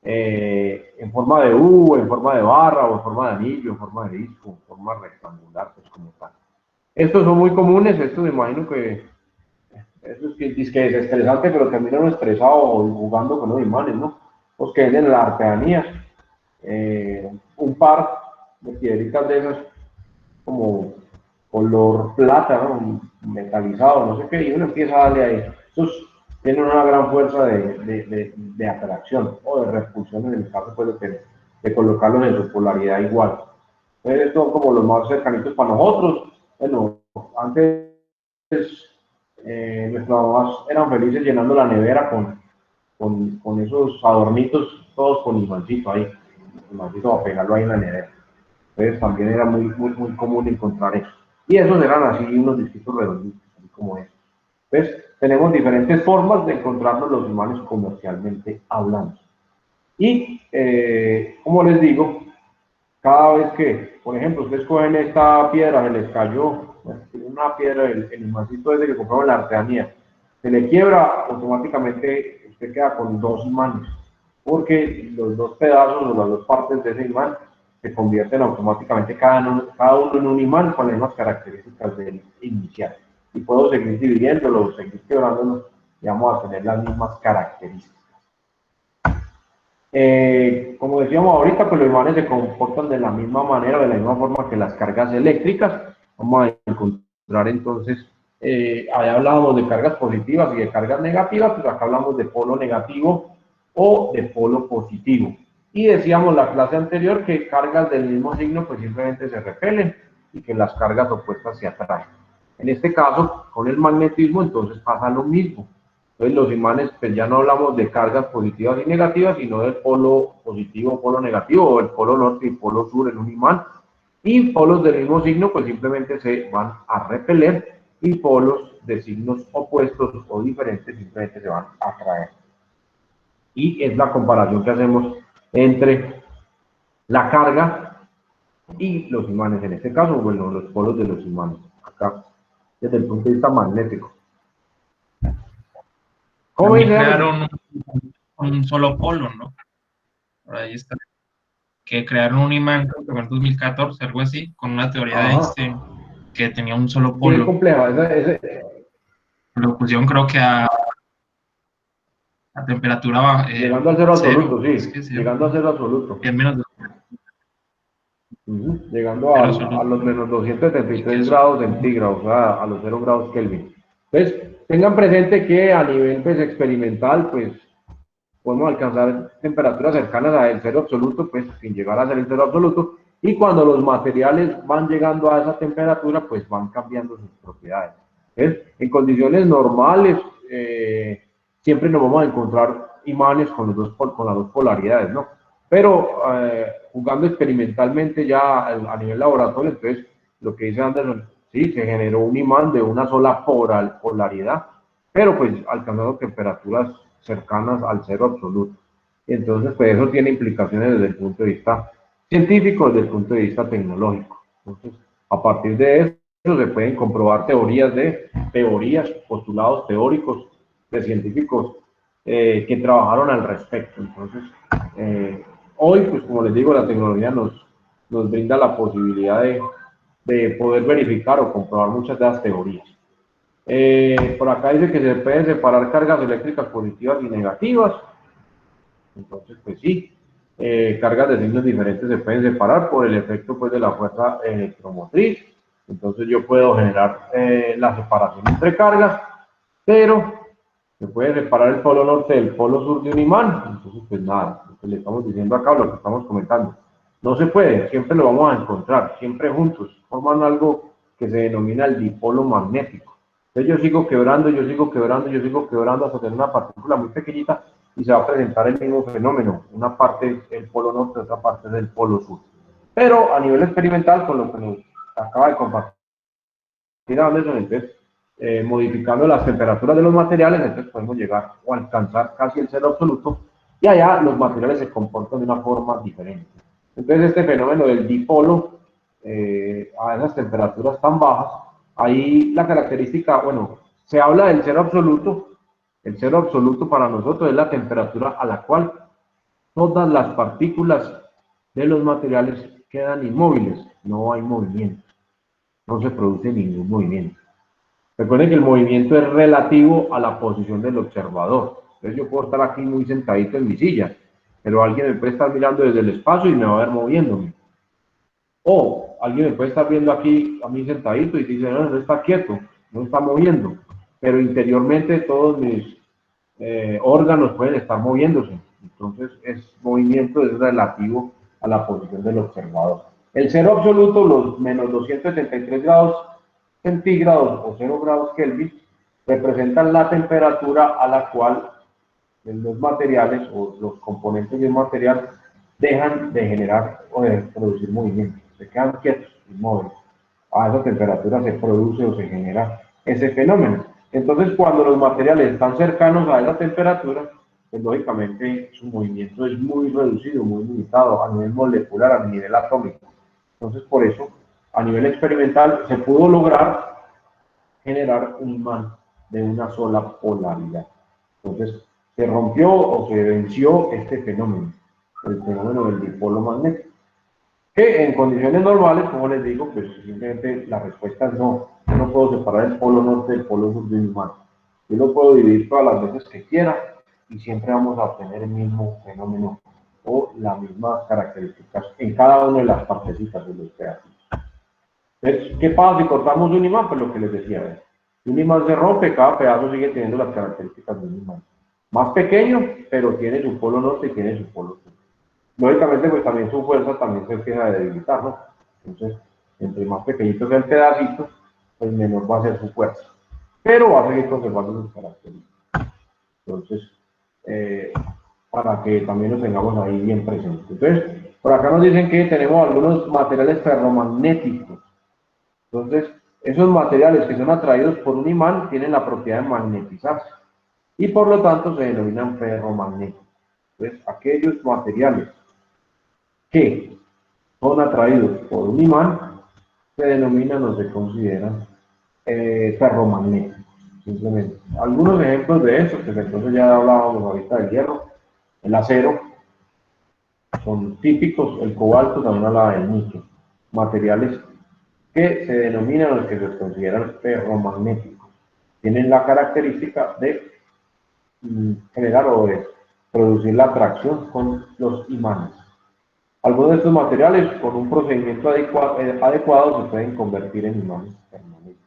en forma de U, en forma de barra, o en forma de anillo, en forma de disco, en forma rectangular, pues como tal. Estos son muy comunes, estos me imagino que eso es que es estresante, pero termina uno estresado jugando con los imanes, ¿no? Los que venden en la artesanía, un par de piedritas de esas como color plata, ¿no? Metalizado, no sé qué, y uno empieza a darle ahí. Estos tienen una gran fuerza de atracción o de repulsión en el caso pues, de colocarlos en su polaridad igual. Entonces, estos son como los más cercanitos para nosotros. Bueno, antes nuestras mamás eran felices llenando la nevera con esos adornitos, todos con imancito ahí, imancito para pegarlo ahí en la nevera. Entonces también era muy común encontrar eso. Y esos eran así unos disquitos redonditos, así como estos. Entonces tenemos diferentes formas de encontrarnos los imanes comercialmente hablando. Y como les digo, cada vez que, por ejemplo, ustedes cogen esta piedra, se les cayó una piedra, el imancito ese que compramos en la artesanía, se le quiebra, automáticamente usted queda con dos imanes, porque los dos pedazos o las dos partes de ese imán se convierten automáticamente cada uno en un imán con las mismas características del inicial. Y puedo seguir dividiéndolo, seguir quebrándolo, y vamos a tener las mismas características. Como decíamos ahorita, pues los imanes se comportan de la misma manera, de la misma forma que las cargas eléctricas. Vamos a encontrar entonces, ahí hablábamos de cargas positivas y de cargas negativas, pues acá hablamos de polo negativo o de polo positivo. Y decíamos la clase anterior que cargas del mismo signo pues simplemente se repelen y que las cargas opuestas se atraen. En este caso, con el magnetismo entonces pasa lo mismo. Entonces los imanes, pues ya no hablamos de cargas positivas y negativas, sino del polo positivo, polo negativo, o el polo norte y polo sur en un imán. Y polos del mismo signo, pues simplemente se van a repeler, y polos de signos opuestos o diferentes simplemente se van a atraer. Y es la comparación que hacemos entre la carga y los imanes. En este caso, bueno, los polos de los imanes. Acá, desde el punto de vista magnético. ¿Cómo crearon un solo polo, ¿no? Por ahí está. Que crearon un imán, creo que fue en 2014, algo así, con una teoría de Einstein que tenía un solo polo. Bien compleja. Lo pusieron, creo que a temperatura baja. Llegando al cero absoluto, sí. Es que llegando al cero absoluto. En menos de... Llegando a los menos 273 grados centígrados, o sea, a los 0 grados Kelvin. Entonces, tengan presente que a nivel pues, experimental, pues, podemos alcanzar temperaturas cercanas al cero absoluto, pues, sin llegar a ser el cero absoluto, y cuando los materiales van llegando a esa temperatura, pues, van cambiando sus propiedades. Entonces, en condiciones normales, siempre nos vamos a encontrar imanes con las dos polaridades, ¿no? Pero jugando experimentalmente ya a nivel laboratorio, entonces lo que dice Anderson, sí, se generó un imán de una sola polaridad, pero pues alcanzando temperaturas cercanas al cero absoluto. Entonces, pues eso tiene implicaciones desde el punto de vista científico, desde el punto de vista tecnológico. Entonces, a partir de eso se pueden comprobar teorías, postulados teóricos de científicos que trabajaron al respecto. Entonces, hoy, pues como les digo, la tecnología nos brinda la posibilidad de poder verificar o comprobar muchas de las teorías. Por acá dice que se pueden separar cargas eléctricas positivas y negativas. Entonces, pues sí, cargas de signos diferentes se pueden separar por el efecto pues, de la fuerza electromotriz. Entonces yo puedo generar la separación entre cargas, pero se puede separar el polo norte del polo sur de un imán. Entonces, pues nada, lo que le estamos diciendo acá, lo que estamos comentando. No se puede, siempre lo vamos a encontrar, siempre juntos, forman algo que se denomina el dipolo magnético. Entonces yo sigo quebrando, yo sigo quebrando hasta tener una partícula muy pequeñita y se va a presentar el mismo fenómeno. Una parte es el polo norte, otra parte es el polo sur. Pero a nivel experimental, con lo que nos acaba de compartir Anderson, entonces modificando las temperaturas de los materiales, entonces podemos llegar o alcanzar casi el cero absoluto, y allá los materiales se comportan de una forma diferente. Entonces este fenómeno del dipolo, a esas temperaturas tan bajas, ahí la característica, bueno, se habla del cero absoluto. El cero absoluto para nosotros es la temperatura a la cual todas las partículas de los materiales quedan inmóviles, no hay movimiento, no se produce ningún movimiento. Recuerden que el movimiento es relativo a la posición del observador. Entonces yo puedo estar aquí muy sentadito en mi silla, pero alguien me puede estar mirando desde el espacio y me va a ver moviéndome. O alguien me puede estar viendo aquí a mí sentadito y dice, no, no está quieto, no está moviendo, pero interiormente todos mis órganos pueden estar moviéndose. Entonces, movimiento es relativo a la posición del observador. El cero absoluto, los menos 273 grados centígrados o 0 grados Kelvin, representan la temperatura a la cual los materiales o los componentes del material dejan de generar o de producir movimiento. Se quedan quietos, inmóviles. A esa temperatura se produce o se genera ese fenómeno. Entonces, cuando los materiales están cercanos a esa temperatura, pues lógicamente su movimiento es muy reducido, muy limitado a nivel molecular, a nivel atómico. Entonces, por eso, a nivel experimental, se pudo lograr generar un imán de una sola polaridad. Entonces, se rompió o se venció este fenómeno, el fenómeno del dipolo magnético. Que en condiciones normales, como les digo, pues simplemente la respuesta es no. Yo no puedo separar el polo norte del polo sur de un imán. Yo lo puedo dividir todas las veces que quiera y siempre vamos a obtener el mismo fenómeno o las mismas características en cada una de las partecitas de los pedazos. Entonces, ¿qué pasa si cortamos un imán? Pues lo que les decía, un imán se rompe, cada pedazo sigue teniendo las características de un imán. Más pequeño, pero tiene su polo norte y tiene su polo sur. Lógicamente, pues también su fuerza también se empieza a debilitar, ¿no? Entonces, entre más pequeñito sea el pedacito, pues menor va a ser su fuerza. Pero va a seguir conservando sus características. Entonces, para que también lo tengamos ahí bien presente. Entonces, por acá nos dicen que tenemos algunos materiales ferromagnéticos. Entonces, esos materiales que son atraídos por un imán tienen la propiedad de magnetizarse y por lo tanto se denominan ferromagnéticos. Entonces, aquellos materiales que son atraídos por un imán se denominan o se consideran ferromagnéticos, simplemente. Algunos ejemplos de eso, que entonces ya hablábamos ahorita del hierro, el acero, son típicos, el cobalto, también hablaba del níquel, materiales que se denominan o que se consideran ferromagnéticos. Tienen la característica de generar o de producir la atracción con los imanes. Algunos de estos materiales, con un procedimiento adecuado, se pueden convertir en imanes permanentes.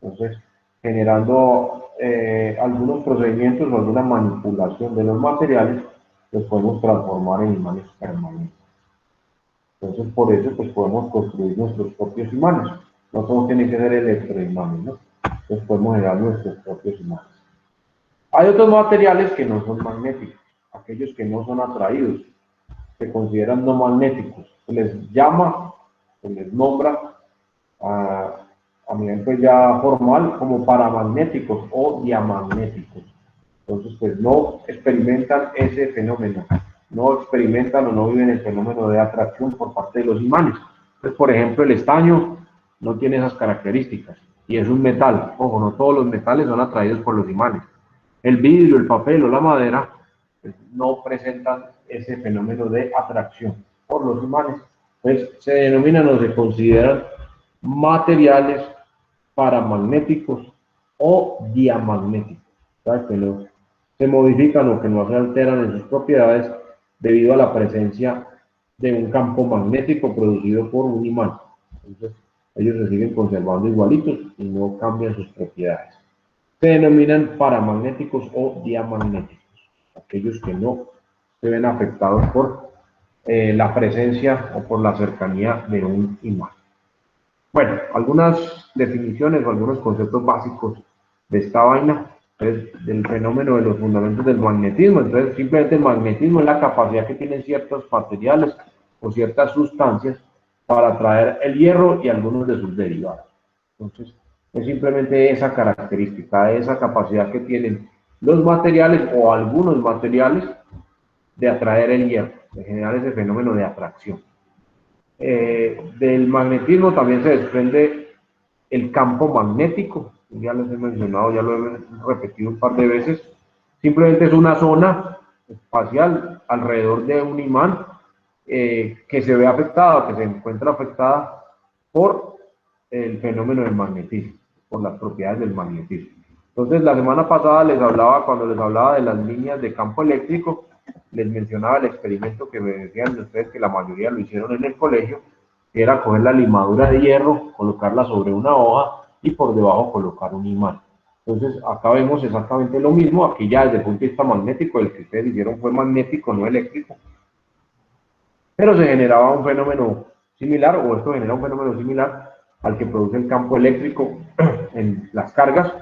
Entonces, generando algunos procedimientos o alguna manipulación de los materiales, los podemos transformar en imanes permanentes. Entonces, por eso, pues podemos construir nuestros propios imanes. No todos tienen que ser electroimanes, ¿no? Entonces, podemos generar nuestros propios imanes. Hay otros materiales que no son magnéticos, aquellos que no son atraídos, se consideran no magnéticos. Se les llama, se les nombra a nivel pues ya formal como paramagnéticos o diamagnéticos. Entonces, pues no experimentan ese fenómeno, no experimentan o no viven el fenómeno de atracción por parte de los imanes. Entonces, por ejemplo, el estaño no tiene esas características y es un metal. Ojo, no todos los metales son atraídos por los imanes. El vidrio, el papel o la madera pues, no presentan ese fenómeno de atracción por los imanes. Pues se denominan o se consideran materiales paramagnéticos o diamagnéticos. ¿Sabes? Que no se modifican o que no se alteran en sus propiedades debido a la presencia de un campo magnético producido por un imán. Entonces, ellos se siguen conservando igualitos y no cambian sus propiedades. Se denominan paramagnéticos o diamagnéticos, aquellos que no se ven afectados por la presencia o por la cercanía de un imán. Bueno, algunas definiciones o algunos conceptos básicos de esta vaina es del fenómeno de los fundamentos del magnetismo. Entonces, simplemente el magnetismo es la capacidad que tienen ciertos materiales o ciertas sustancias para atraer el hierro y algunos de sus derivados. Entonces, Es simplemente esa característica, esa capacidad que tienen los materiales o algunos materiales de atraer el hierro, de generar ese fenómeno de atracción. Del magnetismo también se desprende el campo magnético, ya les he mencionado, ya lo he repetido un par de veces. Simplemente es una zona espacial alrededor de un imán que se ve afectada, que se encuentra afectada por el fenómeno del magnetismo, por las propiedades del magnetismo. Entonces, la semana pasada cuando les hablaba de las líneas de campo eléctrico, les mencionaba el experimento que me decían de ustedes que la mayoría lo hicieron en el colegio, que era coger la limadura de hierro, colocarla sobre una hoja y por debajo colocar un imán. Entonces, acá vemos exactamente lo mismo, aquí ya desde el punto de vista magnético, el que ustedes hicieron fue magnético, no eléctrico, pero se generaba un fenómeno similar, o esto genera un fenómeno similar al que produce el campo eléctrico en las cargas,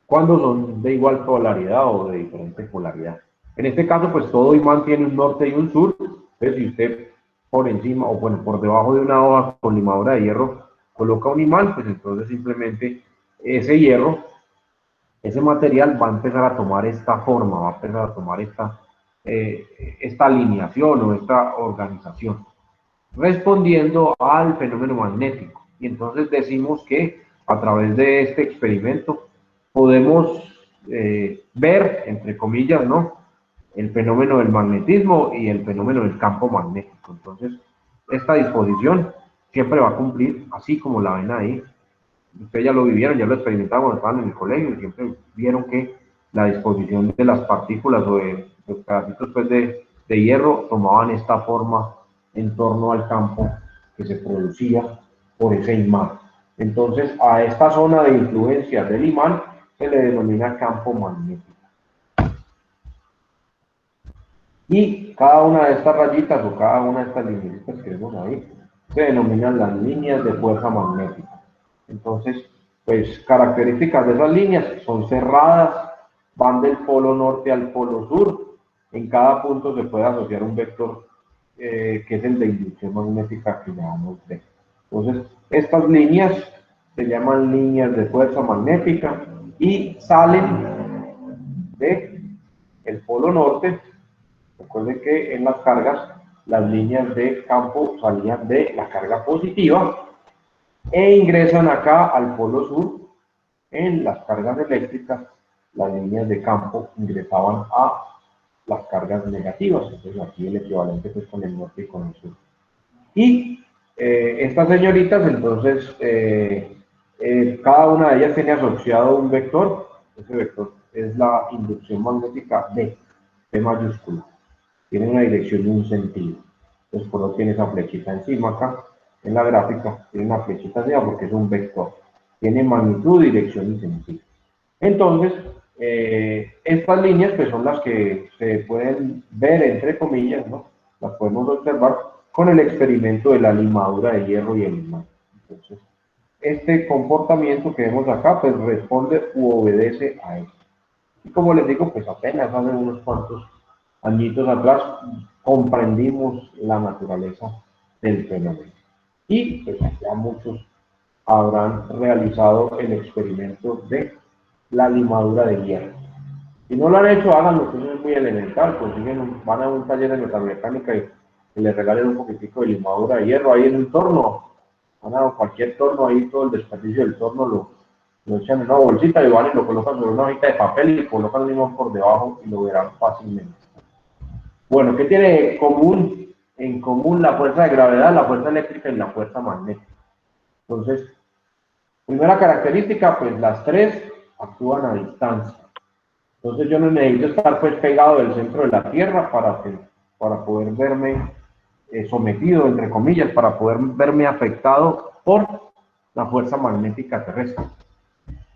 cuando son de igual polaridad o de diferente polaridad. En este caso, pues todo imán tiene un norte y un sur. Entonces, si usted por encima o bueno, por debajo de una hoja con limadura de hierro coloca un imán, pues entonces simplemente ese hierro, ese material va a empezar a tomar esta forma, va a empezar a tomar esta alineación o esta organización, respondiendo al fenómeno magnético. Y entonces decimos que a través de este experimento podemos ver, entre comillas, ¿no?, el fenómeno del magnetismo y el fenómeno del campo magnético. Entonces, esta disposición siempre va a cumplir así como la ven ahí. Ustedes ya lo vivieron, ya lo experimentaron cuando estaban en el colegio, y siempre vieron que la disposición de las partículas o de los pedacitos pues, de hierro tomaban esta forma en torno al campo que se producía por ese imán. Entonces, a esta zona de influencia del imán se le denomina campo magnético. Y cada una de estas rayitas o cada una de estas líneas que vemos ahí se denominan las líneas de fuerza magnética. Entonces, pues características de esas líneas son cerradas, van del polo norte al polo sur. En cada punto se puede asociar un vector que es el de inducción magnética que llamamos D. Entonces, estas líneas se llaman líneas de fuerza magnética y salen del polo norte. Recuerden que en las cargas, las líneas de campo salían de la carga positiva e ingresan acá al polo sur. En las cargas eléctricas, las líneas de campo ingresaban a las cargas negativas. Entonces aquí el equivalente pues con el norte y con el sur. Y estas señoritas, entonces, cada una de ellas tiene asociado un vector. Ese vector es la inducción magnética D mayúscula. Tiene una dirección y un sentido. Entonces, por eso tiene esa flechita encima acá, en la gráfica, tiene una flechita encima porque es un vector. Tiene magnitud, dirección y sentido. Entonces, estas líneas pues son las que se pueden ver, entre comillas, ¿no? Las podemos observar con el experimento de la limadura de hierro y el imán. Entonces, este comportamiento que vemos acá, pues responde u obedece a esto. Y como les digo, pues apenas hace unos cuantos añitos atrás comprendimos la naturaleza del fenómeno. Y pues ya muchos habrán realizado el experimento de la limadura de hierro. Si no lo han hecho, háganlo, que eso es muy elemental. Consiguen, van a un taller de metalmecánica y les regalen un poquitico de limadura de hierro ahí en un torno. Van a cualquier torno ahí, todo el desperdicio del torno lo echan en una bolsita y van y lo colocan sobre una hojita de papel y colocan el limón por debajo y lo verán fácilmente. Bueno, ¿qué tiene en común la fuerza de gravedad, la fuerza eléctrica y la fuerza magnética? Entonces, primera característica, pues las tres actúan a distancia. Entonces yo no necesito estar pues pegado del centro de la Tierra para poder verme sometido, entre comillas, para poder verme afectado por la fuerza magnética terrestre.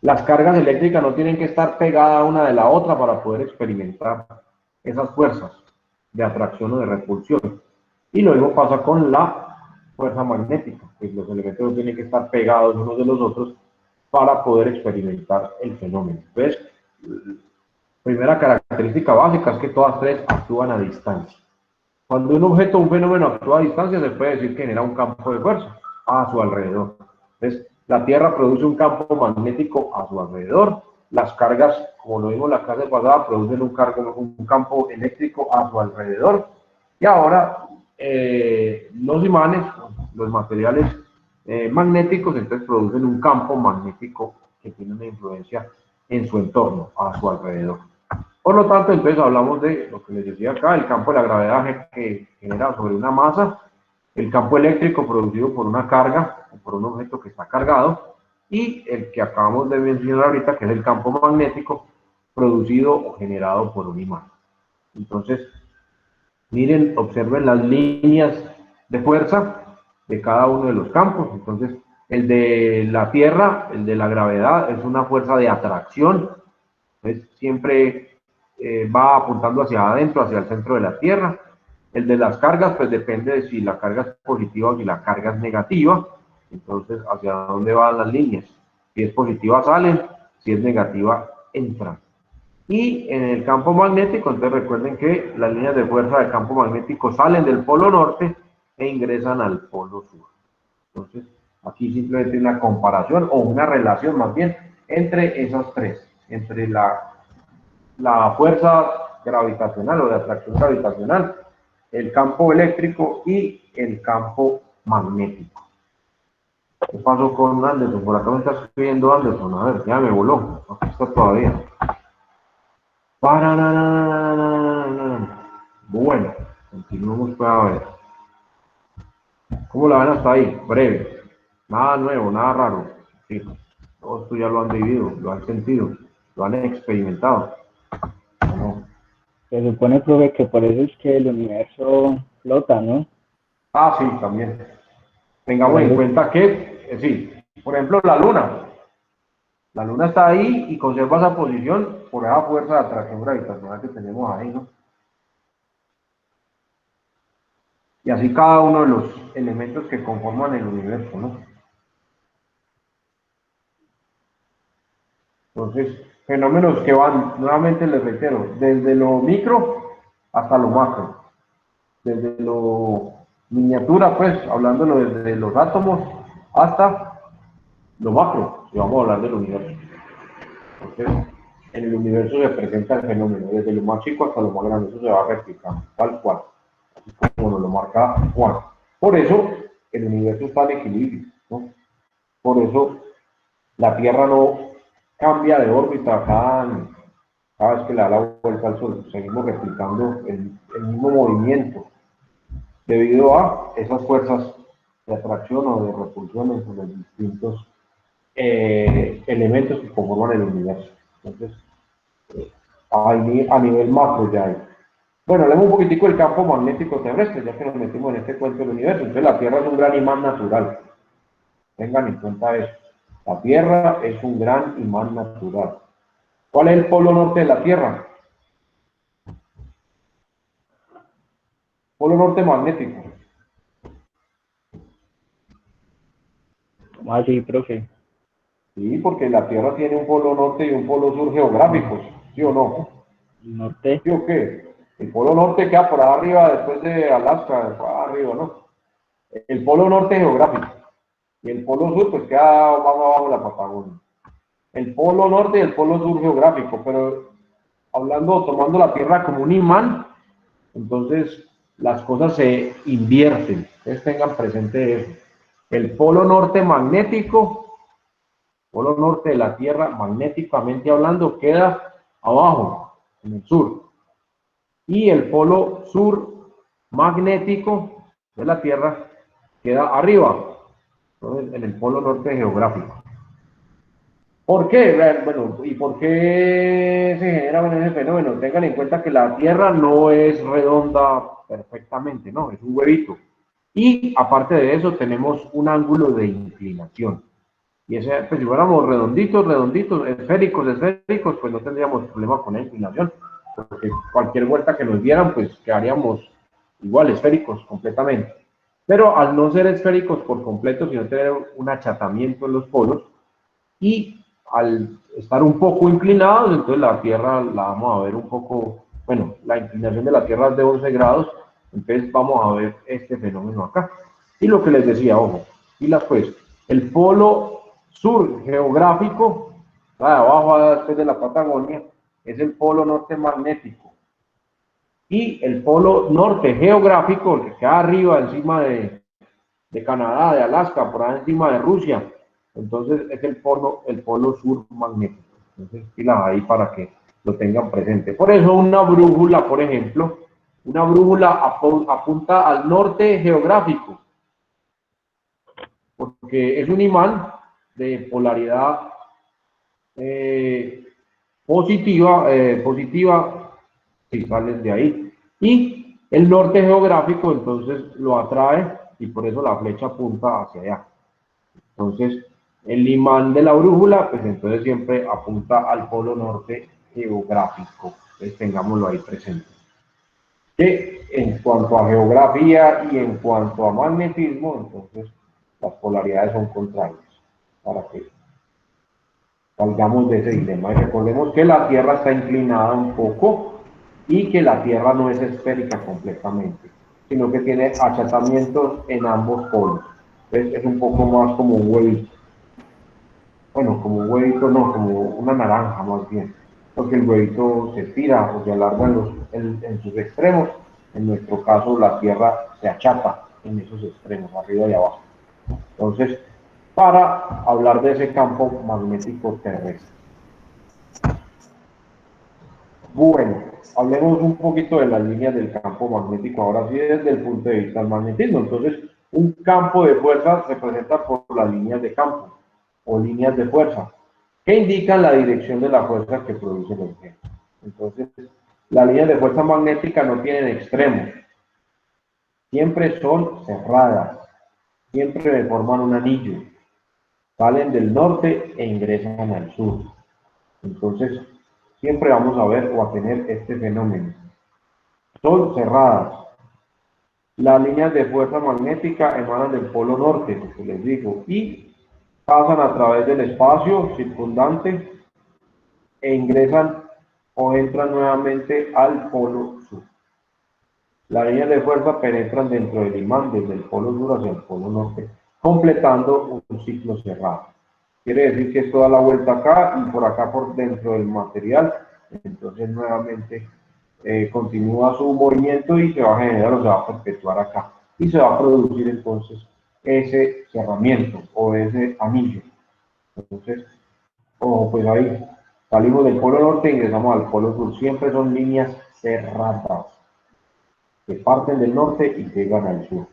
Las cargas eléctricas no tienen que estar pegadas una de la otra para poder experimentar esas fuerzas de atracción o de repulsión. Y lo mismo pasa con la fuerza magnética, que los elementos no tienen que estar pegados unos de los otros para poder experimentar el fenómeno. Entonces, primera característica básica es que todas tres actúan a distancia. Cuando un objeto o un fenómeno actúa a distancia, se puede decir que genera un campo de fuerza a su alrededor. Entonces, La Tierra produce un campo magnético a su alrededor. Las cargas, como lo vimos la clase pasada, producen un campo eléctrico a su alrededor. Y ahora los imanes, los materiales magnéticos, entonces producen un campo magnético que tiene una influencia en su entorno, a su alrededor. Por lo tanto, entonces hablamos de lo que les decía acá, el campo de la gravedad que genera sobre una masa, el campo eléctrico producido por una carga o por un objeto que está cargado, y el que acabamos de mencionar ahorita, que es el campo magnético producido o generado por un imán. Entonces, miren, observen las líneas de fuerza de cada uno de los campos. Entonces, el de la Tierra, el de la gravedad, es una fuerza de atracción. Entonces, siempre va apuntando hacia adentro, hacia el centro de la Tierra. El de las cargas, pues depende de si la carga es positiva o si la carga es negativa. Entonces, ¿hacia dónde van las líneas? Si es positiva, salen. Si es negativa, entran. Y en el campo magnético, entonces recuerden que las líneas de fuerza del campo magnético salen del polo norte e ingresan al polo sur. Entonces, aquí simplemente una comparación o una relación más bien entre esas tres, entre la fuerza gravitacional o de atracción gravitacional, el campo eléctrico y el campo magnético. ¿Qué pasó con Anderson? Por acá me está escribiendo Anderson. A ver, ya me voló. Aquí está todavía. Bueno, continuamos para ver. ¿Cómo la ven hasta ahí? Breve. Nada nuevo, nada raro. Sí, todo esto ya lo han vivido, lo han sentido, lo han experimentado. ¿No? Se supone, profe, que por eso es que el universo flota, ¿no? Ah, sí, también. Tengamos en cuenta que, sí, por ejemplo, la Luna. La Luna está ahí y conserva esa posición por esa fuerza de atracción gravitacional que tenemos ahí, ¿no? Y así cada uno de los elementos que conforman el universo, ¿no? Entonces, fenómenos que van, nuevamente les reitero, desde lo micro hasta lo macro. Desde lo miniatura, pues, hablándolo desde los átomos hasta lo macro, si vamos a hablar del universo. Entonces, en el universo se presenta el fenómeno, desde lo más chico hasta lo más grande, eso se va replicando, tal cual, así como nos lo marca Juan. Por eso, el universo está en equilibrio, ¿no? Por eso, la Tierra no cambia de órbita cada vez que le da la vuelta al Sol, seguimos replicando el mismo movimiento, debido a esas fuerzas de atracción o de repulsión entre los distintos elementos que conforman el universo. Entonces, a nivel macro ya hay. Bueno, hablemos un poquitico del campo magnético terrestre, ya que nos metimos en este cuento del universo. Entonces, la Tierra es un gran imán natural. Tengan en cuenta eso. La Tierra es un gran imán natural. ¿Cuál es el polo norte de la Tierra? Polo norte magnético. ¿Cómo así, profe? Sí, porque la Tierra tiene un polo norte y un polo sur geográficos, ¿sí o no? ¿El norte? ¿Sí o qué? El polo norte queda por arriba, después de Alaska, por arriba, ¿no? El polo norte geográfico. Y el polo sur, pues queda más abajo de la Patagonia. El polo norte y el polo sur geográfico, pero hablando, tomando la Tierra como un imán, entonces las cosas se invierten. Ustedes tengan presente eso. El polo norte magnético, polo norte de la Tierra, magnéticamente hablando, queda abajo, en el sur. Y el polo sur magnético de la Tierra queda arriba, entonces, en el polo norte geográfico. ¿Por qué? Bueno, ¿y por qué se genera ese fenómeno? Tengan en cuenta que la Tierra no es redonda perfectamente, ¿no? Es un huevito. Y aparte de eso, tenemos un ángulo de inclinación. Y ese, pues si fuéramos redonditos, esféricos, pues no tendríamos problema con la inclinación. Porque cualquier vuelta que nos dieran, pues quedaríamos igual, esféricos completamente. Pero al no ser esféricos por completo, sino tener un achatamiento en los polos, y al estar un poco inclinados, entonces la Tierra la vamos a ver un poco, bueno, la inclinación de la Tierra es de 11 grados, entonces vamos a ver este fenómeno acá. Y lo que les decía, ojo, y pues, el polo sur geográfico, abajo después de la Patagonia, es el polo norte magnético. Y el polo norte geográfico, el que queda arriba, encima de Canadá, de Alaska, por ahí encima de Rusia, entonces es el polo sur magnético. Entonces, pilas ahí para que lo tengan presente. Por eso una brújula, por ejemplo, una brújula apunta al norte geográfico, porque es un imán de polaridad positiva, si sales de ahí. Y el norte geográfico, entonces, lo atrae y por eso la flecha apunta hacia allá. Entonces, el imán de la brújula, pues entonces siempre apunta al polo norte geográfico. Entonces, tengámoslo ahí presente. Que en cuanto a geografía y en cuanto a magnetismo, entonces las polaridades son contrarias, para que salgamos de ese dilema. Y recordemos que la Tierra está inclinada un poco y que la Tierra no es esférica completamente, sino que tiene achatamientos en ambos polos. Entonces es un poco más como un huevito. Bueno, como un huevito no, como una naranja más bien, porque el huevito se estira o se alarga en sus extremos. En nuestro caso, la Tierra se achata en esos extremos, arriba y abajo. Entonces, para hablar de ese campo magnético terrestre. Bueno, hablemos un poquito de las líneas del campo magnético, ahora sí desde el punto de vista del magnetismo. Entonces, un campo de fuerza se presenta por las líneas de campo o líneas de fuerza, que indican la dirección de la fuerza que produce el objeto. Entonces, las líneas de fuerza magnética no tienen extremos, siempre son cerradas, siempre forman un anillo, salen del norte e ingresan al sur. Entonces, siempre vamos a ver o a tener este fenómeno. Son cerradas. Las líneas de fuerza magnética emanan del polo norte, lo que les digo, y pasan a través del espacio circundante e ingresan o entran nuevamente al polo sur. Las líneas de fuerza penetran dentro del imán desde el polo sur hacia el polo norte, completando un ciclo cerrado. Quiere decir que esto da la vuelta acá y por acá por dentro del material, entonces nuevamente continúa su movimiento y se va a generar o se va a perpetuar acá. Y se va a producir entonces ese cerramiento o ese anillo. Entonces, ojo, pues ahí salimos del polo norte e ingresamos al polo sur. Siempre son líneas cerradas que parten del norte y llegan al sur.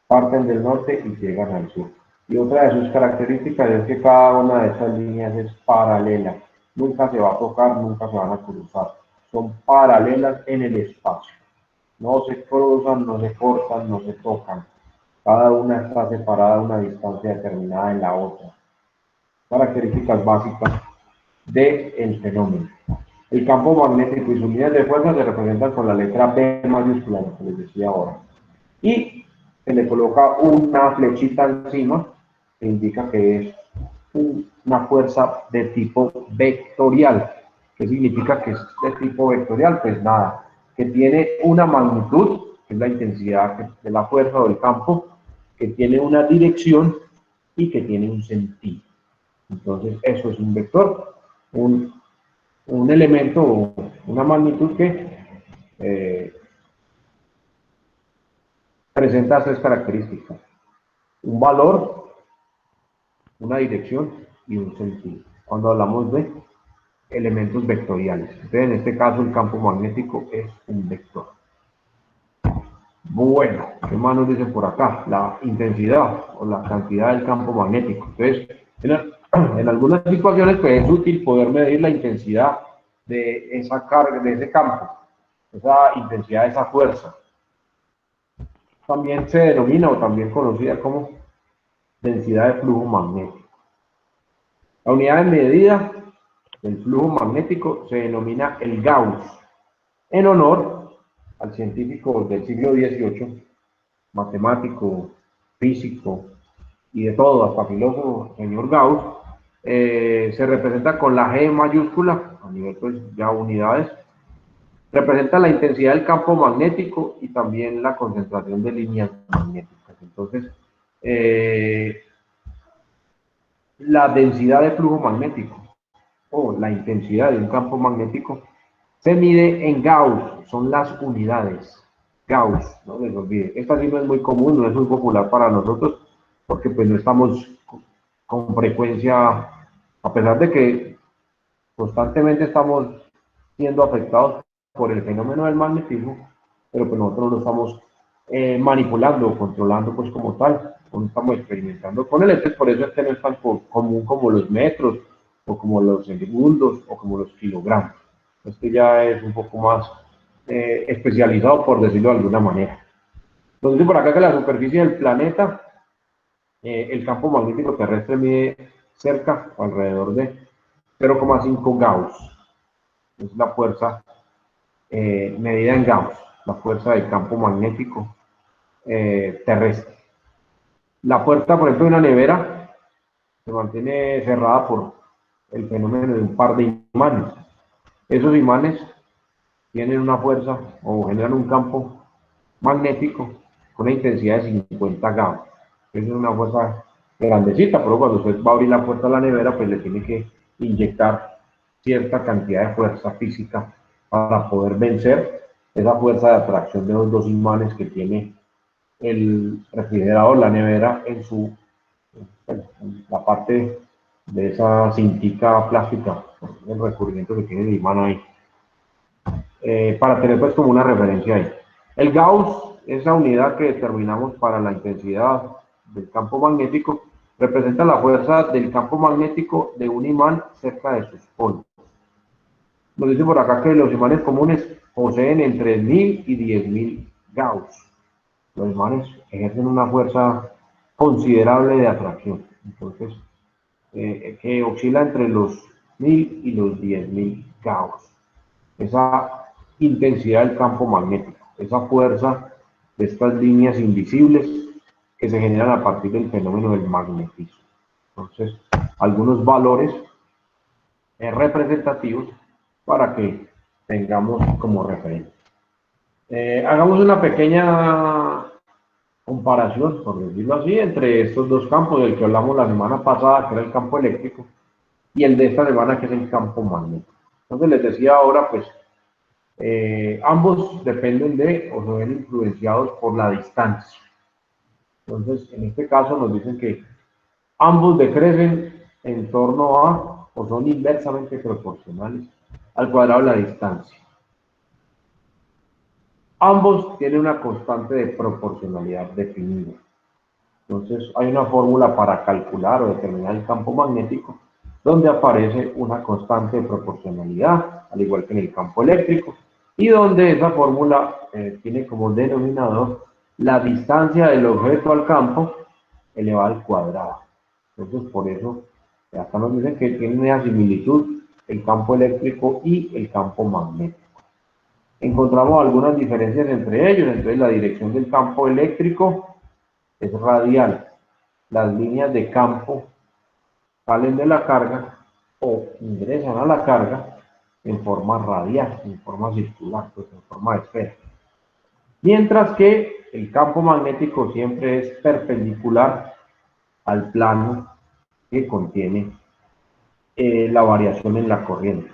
Parten del norte y llegan al sur. Y otra de sus características es que cada una de esas líneas es paralela. Nunca se va a tocar, nunca se van a cruzar. Son paralelas en el espacio. No se cruzan, no se cortan, no se tocan. Cada una está separada a una distancia determinada de la otra. Características básicas del fenómeno. El campo magnético y sus líneas de fuerza se representan con la letra B mayúscula, lo que les decía ahora. Y se le coloca una flechita encima que indica que es una fuerza de tipo vectorial. ¿Qué significa que es de tipo vectorial? Pues nada, que tiene una magnitud, que es la intensidad de la fuerza o del campo, que tiene una dirección y que tiene un sentido. Entonces, eso es un vector, un elemento, una magnitud que presenta tres características: un valor, una dirección y un sentido. Cuando hablamos de elementos vectoriales, entonces en este caso el campo magnético es un vector. Bueno, ¿qué más nos dicen por acá? La intensidad o la cantidad del campo magnético. Entonces, en algunas situaciones pues, es útil poder medir la intensidad de esa carga, de ese campo, esa intensidad, esa fuerza. También se denomina o también conocida como densidad de flujo magnético. La unidad de medida del flujo magnético se denomina el Gauss, en honor al científico del siglo XVIII, matemático, físico y de todo, hasta filósofo, señor Gauss. Se representa con la G mayúscula, a nivel pues ya unidades, representa la intensidad del campo magnético y también la concentración de líneas magnéticas. Entonces, la densidad de flujo magnético o la intensidad de un campo magnético se mide en Gauss, son las unidades. Gauss, no les olvide. Esta sí no es muy común, no es muy popular para nosotros, porque pues no estamos con frecuencia, a pesar de que constantemente estamos siendo afectados por el fenómeno del magnetismo, pero pues nosotros lo estamos manipulando o controlando pues como tal, no estamos experimentando con él, entonces por eso este no es tan común como los metros, o como los segundos, o como los kilogramos. Este ya es un poco más especializado, por decirlo de alguna manera. Entonces por acá que la superficie del planeta, el campo magnético terrestre mide cerca o alrededor de 0,5 Gauss. Es la fuerza medida en Gauss, la fuerza del campo magnético terrestre. La puerta, por ejemplo, de una nevera se mantiene cerrada por el fenómeno de un par de imanes. Esos imanes tienen una fuerza o generan un campo magnético con una intensidad de 50 Gauss. Esa es una fuerza grandecita, pero cuando usted va a abrir la puerta de la nevera, pues le tiene que inyectar cierta cantidad de fuerza física para poder vencer esa fuerza de atracción de los dos imanes que tiene el refrigerador, la nevera, en su en la parte de esa cintica plástica, el recubrimiento que tiene el imán ahí, para tener pues como una referencia ahí. El Gauss es la unidad que determinamos para la intensidad del campo magnético, representa la fuerza del campo magnético de un imán cerca de sus polos. Nos dice por acá que los imanes comunes poseen entre 1000 y 10.000 Gauss. Los imanes ejercen una fuerza considerable de atracción, entonces que oscila entre los 1000 y los 10.000 Gauss. Esa intensidad del campo magnético, esa fuerza de estas líneas invisibles que se generan a partir del fenómeno del magnetismo. Entonces, algunos valores representativos para que tengamos como referencia. Hagamos una pequeña comparación, por decirlo así, entre estos dos campos, del que hablamos la semana pasada, que era el campo eléctrico, y el de esta semana, que es el campo magnético. Entonces les decía ahora, pues, ambos dependen de o se ven influenciados por la distancia. Entonces, en este caso nos dicen que ambos decrecen en torno a, o son inversamente proporcionales al cuadrado de la distancia. Ambos tienen una constante de proporcionalidad definida. Entonces, hay una fórmula para calcular o determinar el campo magnético, donde aparece una constante de proporcionalidad, al igual que en el campo eléctrico, y donde esa fórmula tiene como denominador la distancia del objeto al campo elevada al cuadrado. Entonces, por eso, acá nos dicen que tienen una similitud el campo eléctrico y el campo magnético. Encontramos algunas diferencias entre ellos. Entonces, la dirección del campo eléctrico es radial. Las líneas de campo salen de la carga o ingresan a la carga en forma radial, en forma circular, pues en forma de esfera. Mientras que el campo magnético siempre es perpendicular al plano que contiene la variación en la corriente.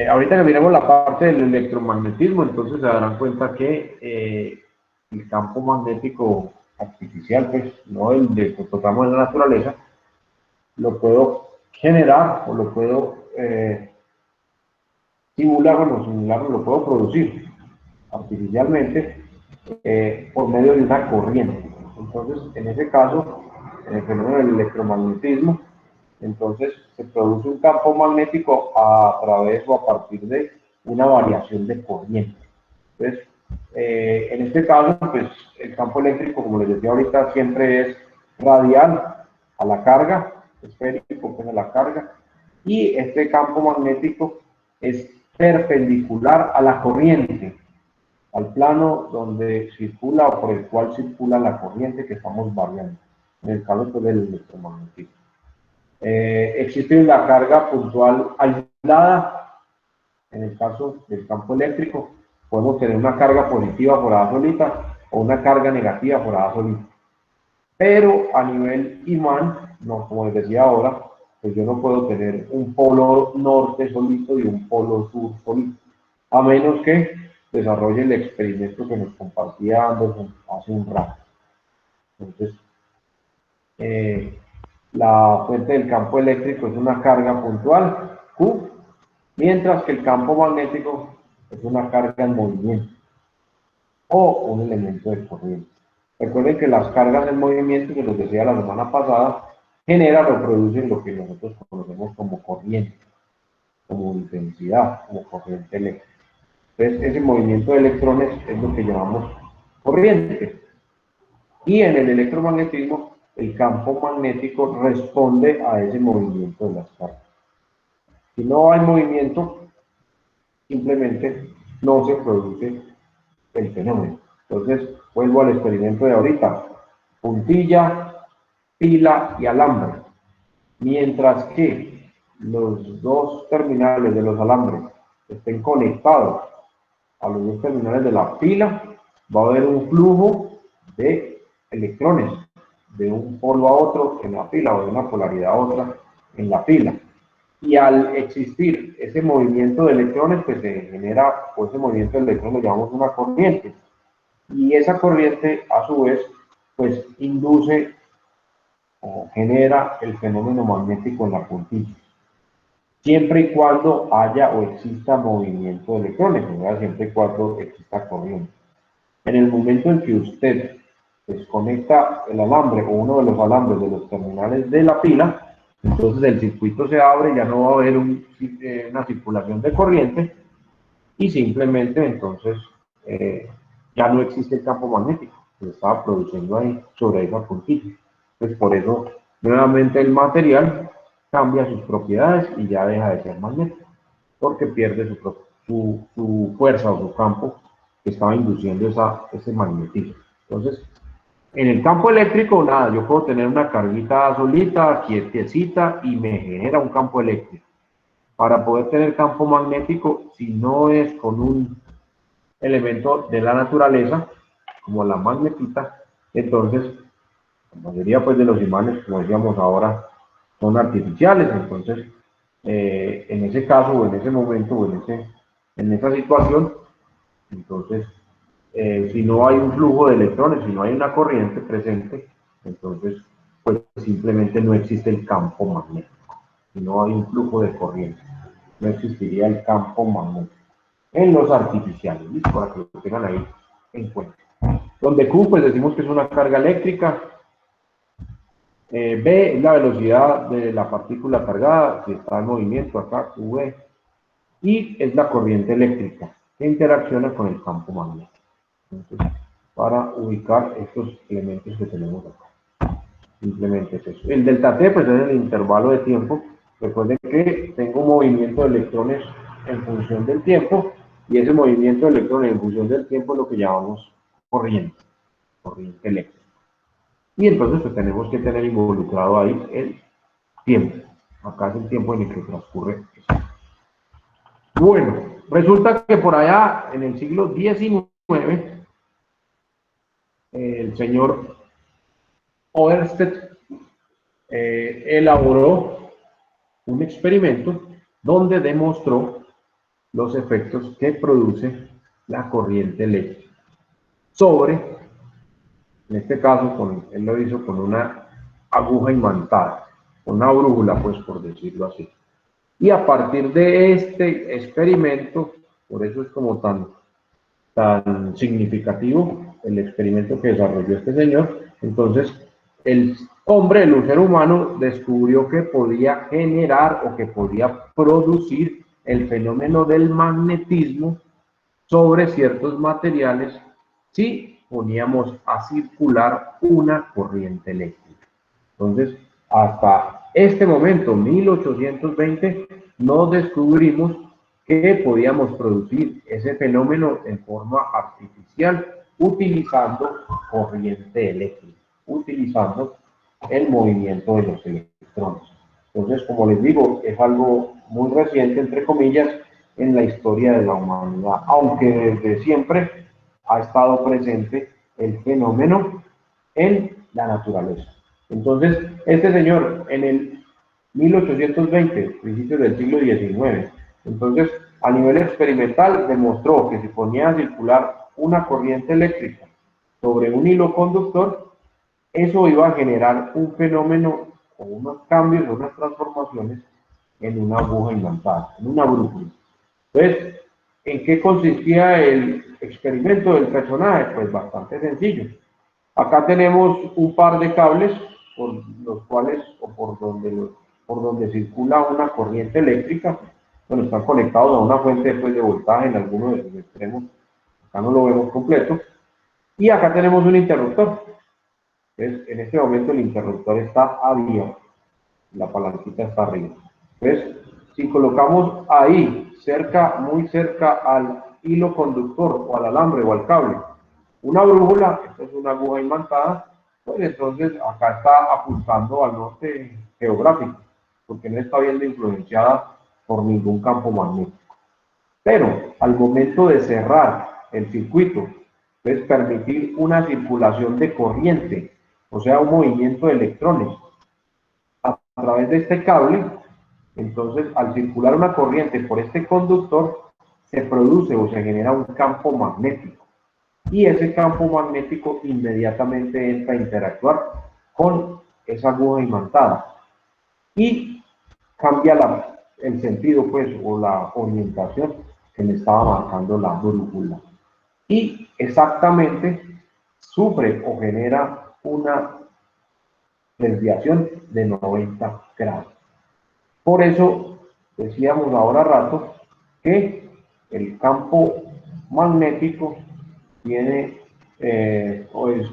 Ahorita que miremos la parte del electromagnetismo, entonces se darán cuenta que el campo magnético artificial, pues no el de que tocamos en la naturaleza, lo puedo generar o lo puedo simular, bueno, simularlo, lo puedo producir artificialmente por medio de una corriente. Entonces, en ese caso, en el fenómeno del electromagnetismo, entonces se produce un campo magnético a través o a partir de una variación de corriente. Entonces, en este caso, pues el campo eléctrico, como les decía ahorita, siempre es radial a la carga, esférico pues a la carga, y este campo magnético es perpendicular a la corriente, al plano donde circula o por el cual circula la corriente que estamos variando, en el caso pues, del electromagnetismo. Existe una carga puntual aislada, en el caso del campo eléctrico, podemos tener una carga positiva por A solita o una carga negativa por A solita. Pero a nivel imán, no, como les decía ahora, pues yo no puedo tener un polo norte solito y un polo sur solito, a menos que desarrolle el experimento que nos compartía Anderson hace un rato. Entonces, la fuente del campo eléctrico es una carga puntual, Q, mientras que el campo magnético es una carga en movimiento o un elemento de corriente. Recuerden que las cargas en movimiento, que les decía la semana pasada, generan o producen lo que nosotros conocemos como corriente, como intensidad, como corriente eléctrica. Entonces, ese movimiento de electrones es lo que llamamos corriente. Y en el electromagnetismo, el campo magnético responde a ese movimiento de las cargas. Si no hay movimiento, simplemente no se produce el fenómeno. Entonces, vuelvo al experimento de ahorita. Puntilla, pila y alambre. Mientras que los dos terminales de los alambres estén conectados a los dos terminales de la pila, va a haber un flujo de electrones de un polo a otro en la pila o de una polaridad a otra en la pila. Y al existir ese movimiento de electrones, pues se genera, o ese movimiento de electrones lo llamamos una corriente. Y esa corriente, a su vez, pues induce o genera el fenómeno magnético en la puntilla. Siempre y cuando haya o exista movimiento de electrones, ¿verdad? Siempre y cuando exista corriente. En el momento en que usted desconecta el alambre o uno de los alambres de los terminales de la pila, entonces el circuito se abre, ya no va a haber una circulación de corriente y simplemente entonces ya no existe el campo magnético que se estaba produciendo ahí sobre esa puntilla. Pues por eso nuevamente el material cambia sus propiedades y ya deja de ser magnético, porque pierde su fuerza o su campo que estaba induciendo ese magnetismo. Entonces, en el campo eléctrico, nada, yo puedo tener una carguita solita, quietecita, y me genera un campo eléctrico. Para poder tener campo magnético, si no es con un elemento de la naturaleza, como la magnetita, entonces, la mayoría pues, de los imanes, como decíamos ahora, son artificiales. Entonces, en ese caso, o en ese momento, o en esa situación, entonces, si no hay un flujo de electrones, si no hay una corriente presente, entonces pues simplemente no existe el campo magnético. Si no hay un flujo de corriente, no existiría el campo magnético. En los artificiales, ¿listo? Para que lo tengan ahí en cuenta. Donde Q, pues decimos que es una carga eléctrica. B es la velocidad de la partícula cargada, que está en movimiento acá, QV. Y es la corriente eléctrica que interacciona con el campo magnético. Entonces, para ubicar estos elementos que tenemos acá. Simplemente es eso. El delta T, pues es el intervalo de tiempo. Recuerden que tengo un movimiento de electrones en función del tiempo, y ese movimiento de electrones en función del tiempo es lo que llamamos corriente eléctrica. Y entonces pues tenemos que tener involucrado ahí el tiempo. Acá es el tiempo en el que transcurre eso. Bueno, resulta que por allá en el siglo XIX, el señor Ørsted elaboró un experimento donde demostró los efectos que produce la corriente eléctrica sobre, en este caso, él lo hizo con una aguja imantada, con una brújula, pues por decirlo así. Y a partir de este experimento, por eso es como tan significativo el experimento que desarrolló este señor, entonces el hombre, el ser humano, descubrió que podía generar o que podía producir el fenómeno del magnetismo sobre ciertos materiales si poníamos a circular una corriente eléctrica. Entonces, hasta este momento, 1820, no descubrimos que podíamos producir ese fenómeno en forma artificial utilizando corriente eléctrica, utilizando el movimiento de los electrones. Entonces, como les digo, es algo muy reciente, entre comillas, en la historia de la humanidad, aunque desde siempre ha estado presente el fenómeno en la naturaleza. Entonces, este señor en el 1820, principios del siglo XIX, entonces a nivel experimental demostró que si ponía a circular una corriente eléctrica sobre un hilo conductor, eso iba a generar un fenómeno o unos cambios o unas transformaciones en una aguja imantada, en una brújula. Entonces, ¿en qué consistía el experimento del personaje? Pues bastante sencillo. Acá tenemos un par de cables por los cuales o por donde circula una corriente eléctrica. Bueno, están conectados a una fuente pues, de voltaje en alguno de sus extremos. Acá no lo vemos completo. Y acá tenemos un interruptor. Entonces, en este momento el interruptor está abierto. La palanquita está arriba. Entonces, si colocamos ahí, muy cerca al hilo conductor o al alambre o al cable, una brújula, esto es una aguja imantada, pues entonces acá está apuntando al norte geográfico, porque no está viendo influenciada por ningún campo magnético. Pero al momento de cerrar el circuito, es permitir una circulación de corriente, o sea, un movimiento de electrones a través de este cable. Entonces, al circular una corriente por este conductor, se produce o se genera un campo magnético. Y ese campo magnético inmediatamente entra a interactuar con esa aguja imantada. Y cambia el sentido, pues, o la orientación que me estaba marcando la brújula. Y exactamente sufre o genera una desviación de 90 grados. Por eso decíamos ahora rato que el campo magnético tiene o es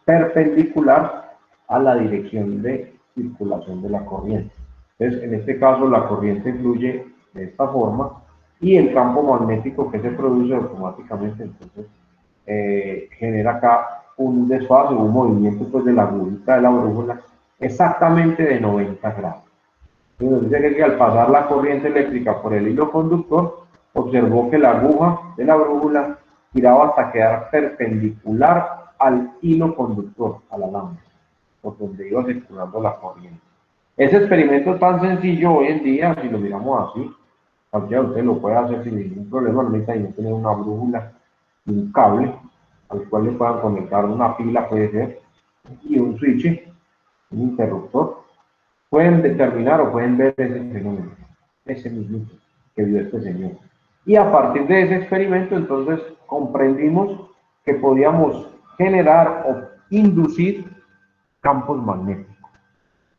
perpendicular a la dirección de circulación de la corriente. Entonces, en este caso, la corriente fluye de esta forma y el campo magnético que se produce automáticamente, entonces, genera acá un desfase, un movimiento pues, de la agujita de la brújula exactamente de 90 grados. Entonces dice que al pasar la corriente eléctrica por el hilo conductor, observó que la aguja de la brújula giraba hasta quedar perpendicular al hilo conductor, al alambre, por donde iba circulando la corriente. Ese experimento es tan sencillo hoy en día, si lo miramos así, cualquiera de ustedes lo puede hacer sin ningún problema, no necesita tener una brújula y un cable al cual le puedan conectar una pila, puede ser, y un switch, un interruptor. Pueden determinar o pueden ver ese fenómeno, ese mismo que vio este señor. Y a partir de ese experimento, entonces, comprendimos que podíamos generar o inducir campos magnéticos.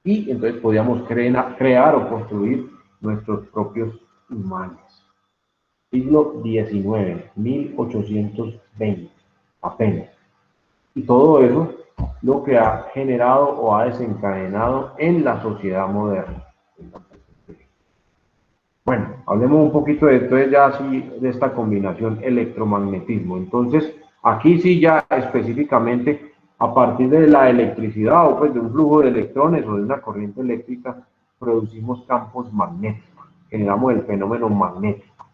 Y entonces podíamos crear o construir nuestros propios imanes. Siglo XIX, 1820, apenas. Y todo eso lo que ha generado o ha desencadenado en la sociedad moderna. Bueno, hablemos un poquito de esto ya así, de esta combinación electromagnetismo. Entonces, aquí sí ya específicamente, a partir de la electricidad o pues de un flujo de electrones o de una corriente eléctrica, producimos campos magnéticos, generamos el fenómeno magnético.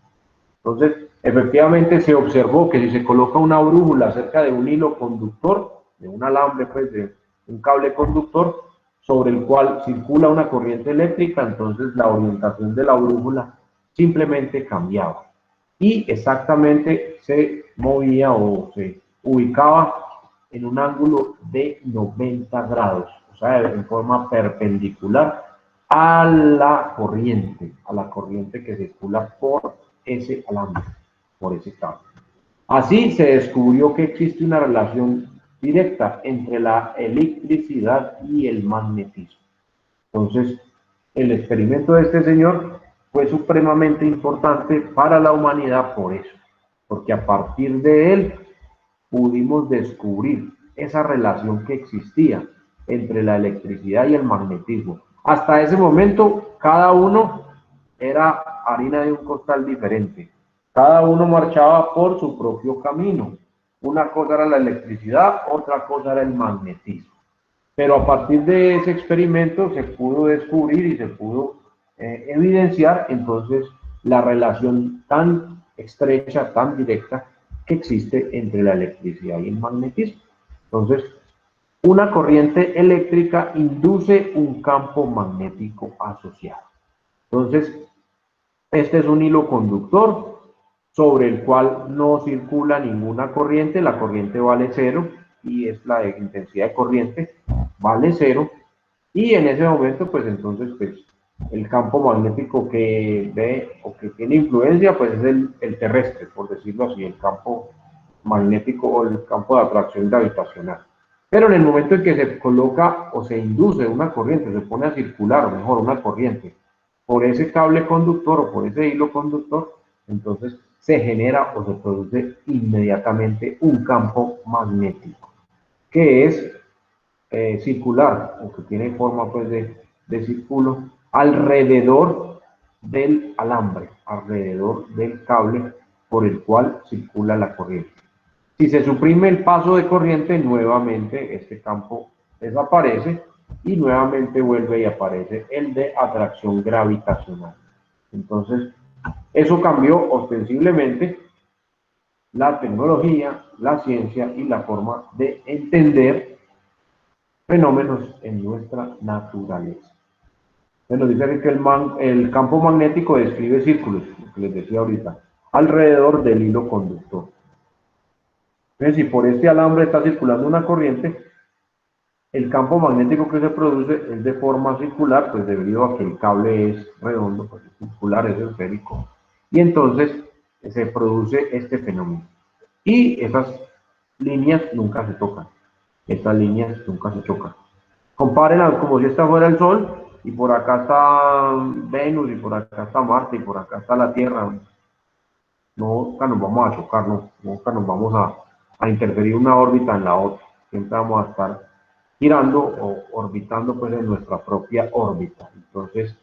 Entonces, efectivamente se observó que si se coloca una brújula cerca de un hilo conductor, de un alambre, pues de un cable conductor, sobre el cual circula una corriente eléctrica, entonces la orientación de la brújula simplemente cambiaba. Y exactamente se movía o se ubicaba en un ángulo de 90 grados, o sea, en forma perpendicular a la corriente que circula por ese alambre, por ese cable. Así se descubrió que existe una relación directa entre la electricidad y el magnetismo. Entonces, el experimento de este señor fue supremamente importante para la humanidad por eso, porque a partir de él pudimos descubrir esa relación que existía entre la electricidad y el magnetismo. Hasta ese momento, cada uno era harina de un costal diferente. Cada uno marchaba por su propio camino. Una cosa era la electricidad, otra cosa era el magnetismo. Pero a partir de ese experimento se pudo descubrir y se pudo evidenciar entonces la relación tan estrecha, tan directa que existe entre la electricidad y el magnetismo. Entonces, Una corriente eléctrica induce un campo magnético asociado. Entonces, este es un hilo conductor sobre el cual no circula ninguna corriente, la corriente vale cero y es la de intensidad de corriente, vale cero, y en ese momento pues entonces pues el campo magnético que ve o que tiene influencia pues es el terrestre, por decirlo así, el campo magnético o el campo de atracción gravitacional. Pero en el momento en que se coloca o se induce una corriente, se pone a circular, o mejor, una corriente, por ese cable conductor o por ese hilo conductor, entonces se genera o se produce inmediatamente un campo magnético, que es circular, o que tiene forma pues de círculo, alrededor del alambre, alrededor del cable por el cual circula la corriente. Si se suprime el paso de corriente, nuevamente este campo desaparece y nuevamente vuelve y aparece el de atracción gravitacional. Entonces, eso cambió ostensiblemente la tecnología, la ciencia y la forma de entender fenómenos en nuestra naturaleza. Nos dice que el campo magnético describe círculos, lo que les decía ahorita, alrededor del hilo conductor. Entonces, si por este alambre está circulando una corriente, el campo magnético que se produce es de forma circular, pues debido a que el cable es redondo, pues es circular, es esférico, y entonces se produce este fenómeno. Y esas líneas nunca se tocan, estas líneas nunca se chocan. Compárenlas como si esta fuera el Sol, y por acá está Venus, y por acá está Marte, y por acá está la Tierra. Nunca nos vamos a chocar, nunca nos vamos a interferir una órbita en la otra. Siempre vamos a estar girando o orbitando pues en nuestra propia órbita. Entonces,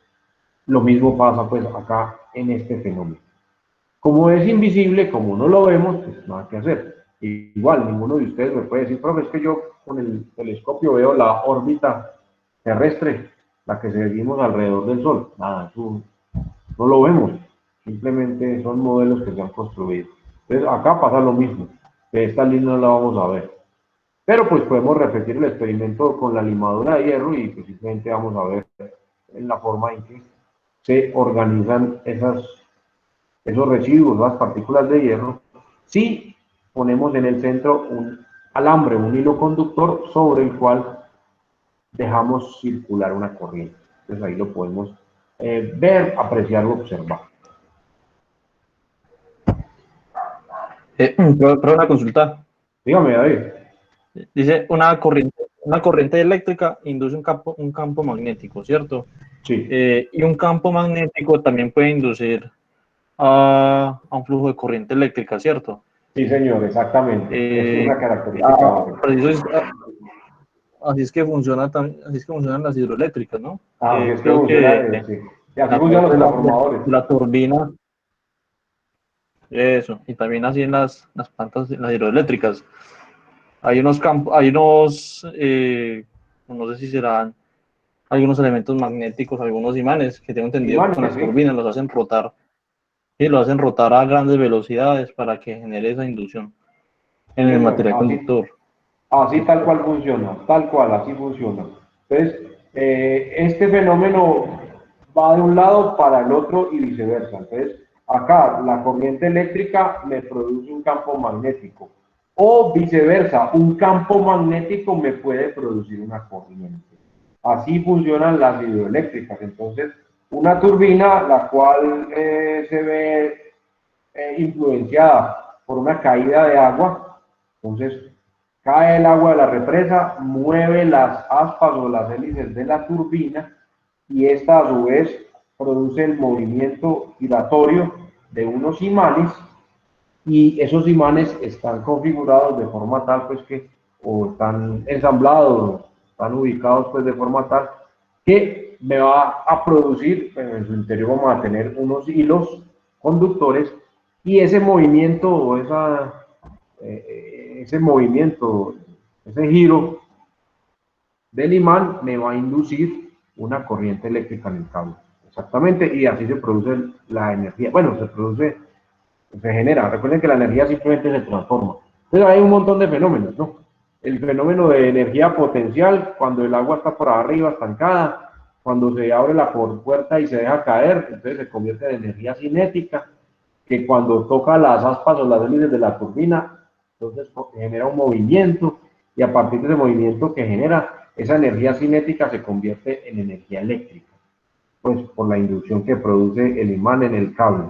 lo mismo pasa pues acá en este fenómeno. Como es invisible, como no lo vemos, pues nada que hacer. Igual, ninguno de ustedes me puede decir, profe, es que yo con el telescopio veo la órbita terrestre, la que seguimos alrededor del Sol. Nada, eso no lo vemos. Simplemente son modelos que se han construido. Entonces, acá pasa lo mismo. Esta línea no la vamos a ver. Pero pues podemos repetir el experimento con la limadura de hierro y pues simplemente vamos a ver en la forma en que se organizan esos residuos, las partículas de hierro, si ponemos en el centro un alambre, un hilo conductor sobre el cual dejamos circular una corriente. Entonces ahí lo podemos ver, apreciar o observar. Pero una consulta. Dígame, David. Dice una corriente eléctrica induce un campo magnético, ¿cierto? Sí. Y un campo magnético también puede inducir a un flujo de corriente eléctrica, ¿cierto? Sí, señor, exactamente. Es una característica. Así es que funcionan las hidroeléctricas, ¿no? Así es que Creo funciona, que sí. Y así funcionan los transformadores. la turbina, eso, y también así en las plantas, en las hidroeléctricas. Hay unos campos, no sé si serán algunos elementos magnéticos, algunos imanes, que tengo entendido que con las turbinas los hacen rotar, y lo hacen rotar a grandes velocidades para que genere esa inducción en el material conductor. Así tal cual funciona, tal cual, así funciona. Entonces, este fenómeno va de un lado para el otro y viceversa. Entonces, acá la corriente eléctrica me produce un campo magnético. O viceversa, un campo magnético me puede producir una corriente. Así funcionan las hidroeléctricas. Entonces, una turbina, la cual se ve influenciada por una caída de agua, entonces cae el agua de la represa, mueve las aspas o las hélices de la turbina y esta a su vez produce el movimiento giratorio de unos imanes y esos imanes están configurados de forma tal pues que o están ensamblados, están ubicados pues de forma tal que me va a producir, en su interior vamos a tener unos hilos conductores y ese movimiento o ese movimiento, ese giro del imán me va a inducir una corriente eléctrica en el cable. Exactamente, y así se produce la energía. Bueno, se genera. Recuerden que la energía simplemente se transforma. Entonces hay un montón de fenómenos, ¿no? el fenómeno de energía potencial, cuando el agua está por arriba estancada, cuando se abre la puerta y se deja caer, entonces se convierte en energía cinética, que cuando toca las aspas o las hélices de la turbina, entonces genera un movimiento, y a partir de ese movimiento que genera, esa energía cinética se convierte en energía eléctrica, pues por la inducción que produce el imán en el cable.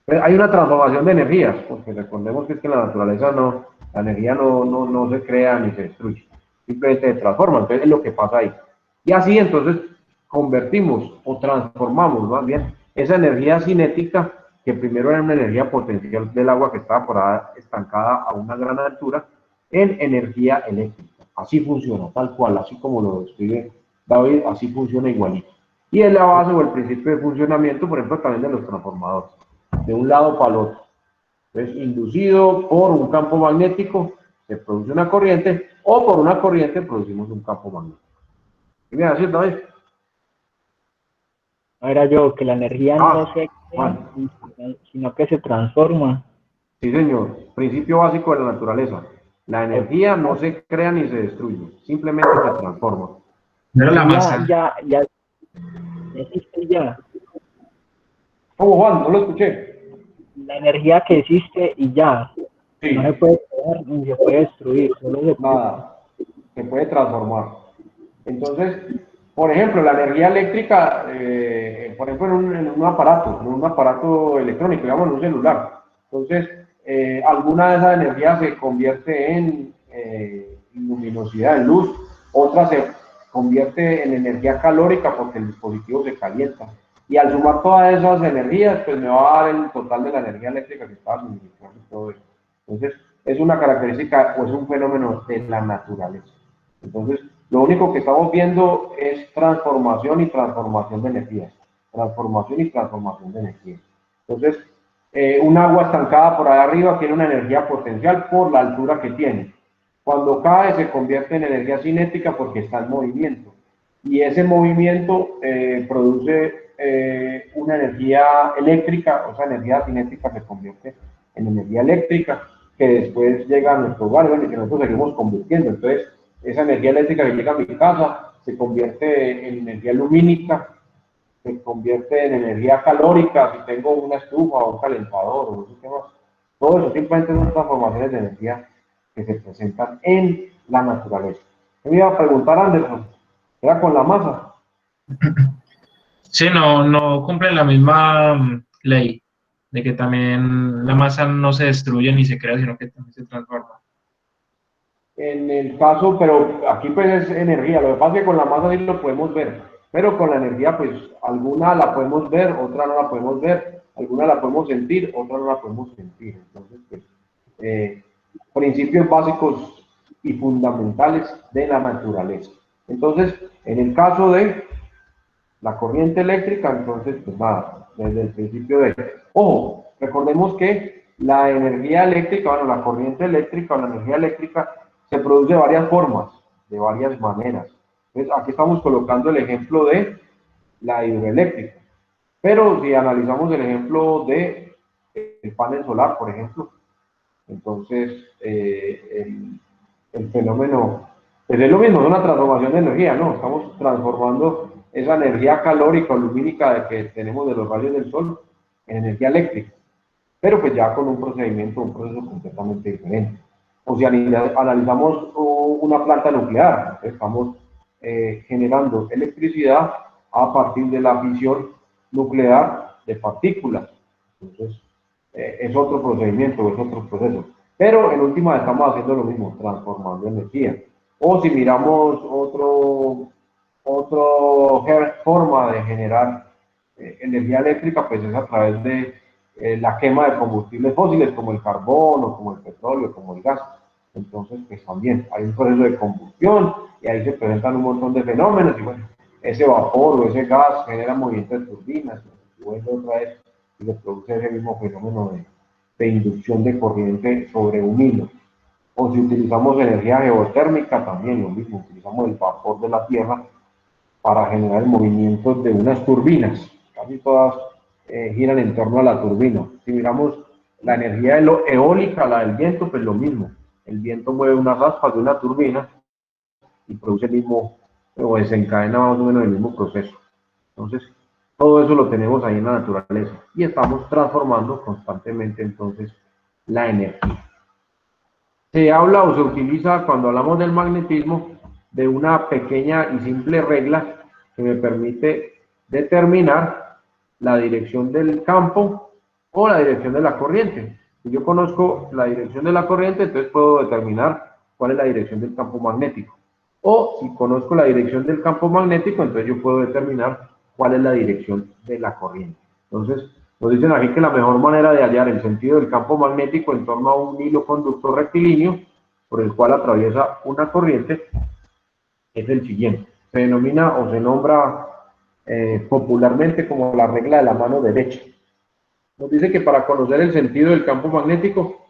Pero hay una transformación de energías, porque recordemos que es que en la naturaleza la energía no se crea ni se destruye, simplemente se transforma, entonces es lo que pasa ahí. Y así entonces convertimos o transformamos más bien esa energía cinética, que primero era una energía potencial del agua que estaba por ahí estancada a una gran altura, en energía eléctrica. Así funciona, tal cual, así como lo describe David, así funciona igualito. Y es la base o el principio de funcionamiento, por ejemplo, también de los transformadores, de un lado para el otro. Entonces, inducido por un campo magnético, se produce una corriente, o por una corriente producimos un campo magnético. ¿Qué me decís, David? No era yo, que la energía no se crea, Juan. sino que se transforma. Sí, señor. Principio básico de la naturaleza. La energía no se crea ni se destruye, simplemente se transforma. Pero la Ya, masa. ya existe ya. ¿Cómo, Juan? No lo escuché. La energía que existe y ya. Sí. No se puede crear ni se puede destruir, solo se puede. Nada. Se puede transformar. Entonces, por ejemplo, la energía eléctrica, por ejemplo, en un aparato electrónico, digamos, en un celular. Entonces, alguna de esas energías se convierte en luminosidad, en luz, otra se convierte en energía calórica porque el dispositivo se calienta. Y al sumar todas esas energías, pues me va a dar el total de la energía eléctrica que estaba suministrando todo eso. Entonces, es una característica o es un fenómeno de la naturaleza. Entonces, lo único que estamos viendo es transformación y transformación de energías. Transformación y transformación de energías. Entonces, un agua estancada por ahí arriba tiene una energía potencial por la altura que tiene. Cuando cae se convierte en energía cinética porque está en movimiento. Y ese movimiento produce una energía eléctrica, o sea, energía cinética se convierte en energía eléctrica, que después llega a nuestro hogar y que nosotros seguimos convirtiendo. Entonces, esa energía eléctrica que llega a mi casa se convierte en energía lumínica, se convierte en energía calórica, si tengo una estufa o un calentador o no sé qué más. Todo eso simplemente son transformaciones de energía que se presentan en la naturaleza. Me iba a preguntar, Anderson, ¿era con la masa? Sí, no cumple la misma ley de que también la masa no se destruye ni se crea, sino que también se transforma. En el caso, pero aquí pues es energía, lo que pasa es que con la masa sí lo podemos ver, pero con la energía pues alguna la podemos ver, otra no la podemos ver, alguna la podemos sentir, otra no la podemos sentir. Entonces, pues, principios básicos y fundamentales de la naturaleza. Entonces, en el caso de la corriente eléctrica, entonces, pues nada, desde el principio de... Ojo, recordemos que la energía eléctrica, bueno, la corriente eléctrica o la energía eléctrica se produce de varias formas, de varias maneras. Entonces, aquí estamos colocando el ejemplo de la hidroeléctrica. Pero si analizamos el ejemplo de el panel solar, por ejemplo, entonces el fenómeno pues es lo mismo, es una transformación de energía, ¿no? Estamos transformando esa energía calórica o lumínica que tenemos de los rayos del sol en energía eléctrica, pero pues ya con un procedimiento, un proceso completamente diferente. O si analizamos una planta nuclear, estamos generando electricidad a partir de la fisión nuclear de partículas. Entonces, es otro procedimiento, es otro proceso. Pero en última estamos haciendo lo mismo, transformando energía. O si miramos otra forma de generar energía eléctrica, pues es a través de la quema de combustibles fósiles como el carbón o como el petróleo, como el gas. Entonces, pues también hay un proceso de combustión y ahí se presentan un montón de fenómenos y bueno, ese vapor o ese gas genera movimientos de turbinas y vuelve otra vez y se produce ese mismo fenómeno de inducción de corriente sobre un hilo. O si utilizamos energía geotérmica, también lo mismo, utilizamos el vapor de la tierra para generar el movimiento de unas turbinas. Casi todas giran en torno a la turbina. Si miramos la energía eólica, la del viento, pues lo mismo. el viento mueve unas aspas de una turbina y produce el mismo, o desencadena más o menos el mismo proceso. Entonces, todo eso lo tenemos ahí en la naturaleza y estamos transformando constantemente entonces la energía. Se habla o se utiliza cuando hablamos del magnetismo de una pequeña y simple regla que me permite determinar la dirección del campo o la dirección de la corriente. Si yo conozco la dirección de la corriente, entonces puedo determinar cuál es la dirección del campo magnético. O si conozco la dirección del campo magnético, entonces yo puedo determinar cuál es la dirección de la corriente. Entonces, nos dicen aquí que la mejor manera de hallar el sentido del campo magnético en torno a un hilo conductor rectilíneo por el cual atraviesa una corriente es el siguiente. Se denomina o se nombra popularmente como la regla de la mano derecha. Nos dice que para conocer el sentido del campo magnético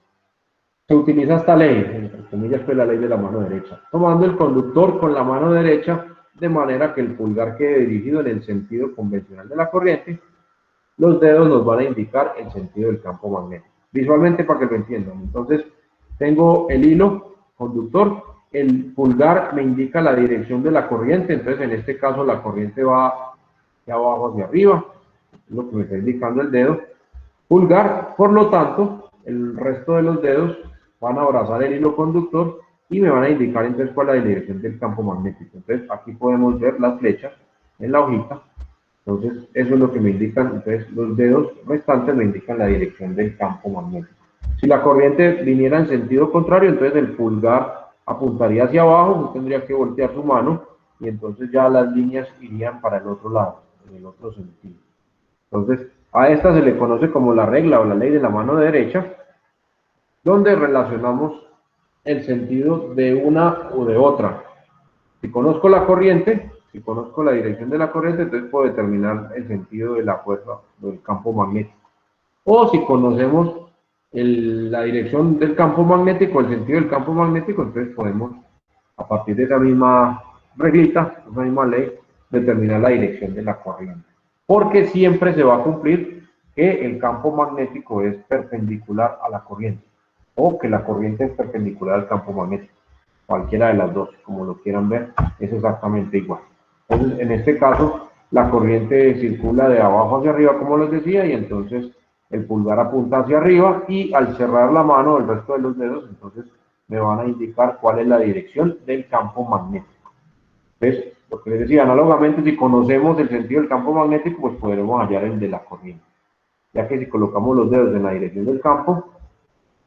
se utiliza esta ley, entre comillas, pues la ley de la mano derecha, tomando el conductor con la mano derecha de manera que el pulgar quede dirigido en el sentido convencional de la corriente. Los dedos nos van a indicar el sentido del campo magnético. Visualmente para que lo entiendan. Entonces, tengo el hilo conductor, el pulgar me indica la dirección de la corriente, entonces en este caso la corriente va de abajo hacia arriba, es lo que me está indicando el dedo pulgar, por lo tanto, el resto de los dedos van a abrazar el hilo conductor y me van a indicar entonces cuál es la dirección del campo magnético. Entonces, aquí podemos ver las flechas en la hojita. Entonces, eso es lo que me indican, entonces los dedos restantes me indican la dirección del campo magnético. Si la corriente viniera en sentido contrario, entonces el pulgar apuntaría hacia abajo, yo tendría que voltear su mano y entonces ya las líneas irían para el otro lado, en el otro sentido. Entonces, a esta se le conoce como la regla o la ley de la mano derecha, donde relacionamos el sentido de una o de otra. Si conozco la corriente, si conozco la dirección de la corriente, entonces puedo determinar el sentido de la fuerza del campo magnético. O si conocemos la dirección del campo magnético, el sentido del campo magnético, entonces podemos, a partir de esa misma reglita, esa misma ley, determinar la dirección de la corriente. Porque siempre se va a cumplir que el campo magnético es perpendicular a la corriente, o que la corriente es perpendicular al campo magnético. Cualquiera de las dos, como lo quieran ver, es exactamente igual. Entonces, en este caso, la corriente circula de abajo hacia arriba, como les decía, y entonces el pulgar apunta hacia arriba, y al cerrar la mano, el resto de los dedos, entonces me van a indicar cuál es la dirección del campo magnético. Entonces, lo que les decía, análogamente, si conocemos el sentido del campo magnético, pues podremos hallar el de la corriente. Ya que si colocamos los dedos en la dirección del campo,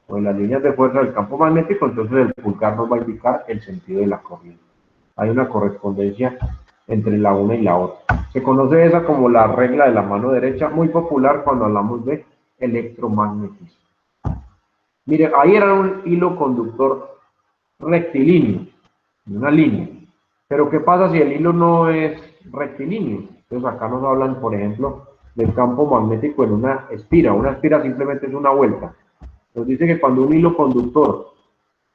o en las líneas de fuerza del campo magnético, entonces el pulgar nos va a indicar el sentido de la corriente. Hay una correspondencia entre la una y la otra. Se conoce esa como la regla de la mano derecha, muy popular cuando hablamos de electromagnetismo. Mire, ahí era un hilo conductor rectilíneo, una línea. Pero ¿qué pasa si el hilo no es rectilíneo? Entonces acá nos hablan, por ejemplo, del campo magnético en una espira. Una espira simplemente es una vuelta. Nos dice que cuando un hilo conductor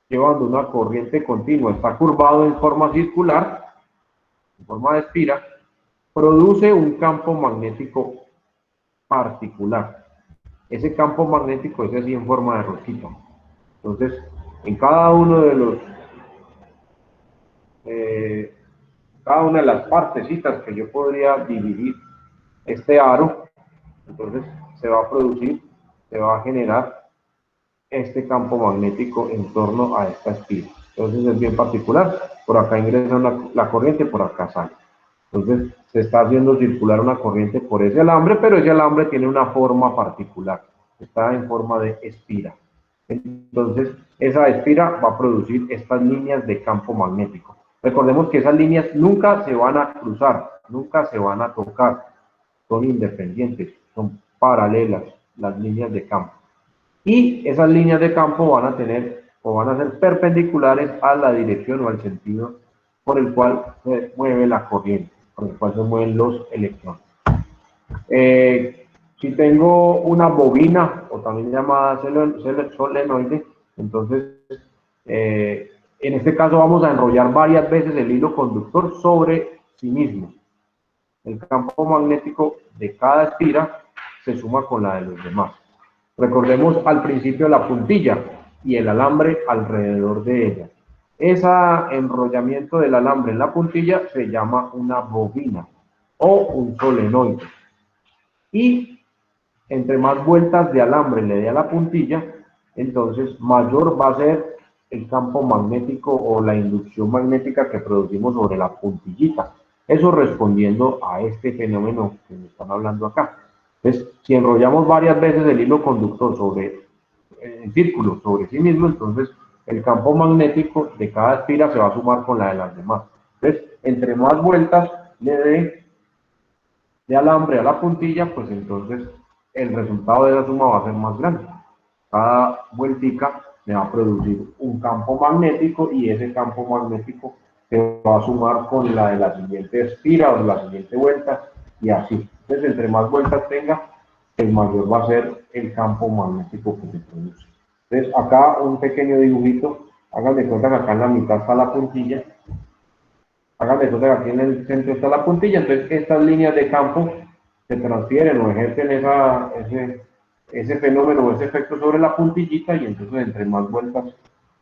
llevando una corriente continua está curvado en forma circular, en forma de espira, produce un campo magnético particular. Ese campo magnético es así en forma de rosquita. Entonces, en cada uno de los cada una de las partecitas que yo podría dividir este aro, entonces se va a producir, se va a generar este campo magnético en torno a esta espira. Entonces es bien particular, por acá ingresa la corriente, por acá sale. Entonces se está haciendo circular una corriente por ese alambre, pero ese alambre tiene una forma particular, está en forma de espira. Entonces esa espira va a producir estas líneas de campo magnético. Recordemos que esas líneas nunca se van a cruzar, nunca se van a tocar, son independientes, son paralelas las líneas de campo. Y esas líneas de campo van a tener o van a ser perpendiculares a la dirección o al sentido por el cual se mueve la corriente, por el cual se mueven los electrones. Si tengo una bobina, o también llamada solenoide, entonces en este caso vamos a enrollar varias veces el hilo conductor sobre sí mismo. El campo magnético de cada espira se suma con la de los demás. Recordemos al principio la puntilla. y el alambre alrededor de ella. Ese enrollamiento del alambre en la puntilla se llama una bobina o un solenoide. Y entre más vueltas de alambre le dé a la puntilla, entonces mayor va a ser el campo magnético o la inducción magnética que producimos sobre la puntillita. Eso respondiendo a este fenómeno que me están hablando acá. Entonces, si enrollamos varias veces el hilo conductor en círculo sobre sí mismo, entonces el campo magnético de cada espira se va a sumar con la de las demás. Entonces, entre más vueltas le dé de alambre a la puntilla, pues entonces el resultado de la suma va a ser más grande. Cada vueltica me va a producir un campo magnético y ese campo magnético se va a sumar con la de la siguiente espira o de la siguiente vuelta y así. Entonces, entre más vueltas tenga, el mayor va a ser el campo magnético que se produce. Entonces, acá un pequeño dibujito, háganme cuenta que acá en la mitad está la puntilla, háganme cuenta que aquí en el centro está la puntilla, entonces estas líneas de campo se transfieren o ejercen ese fenómeno o ese efecto sobre la puntillita y entonces entre más vueltas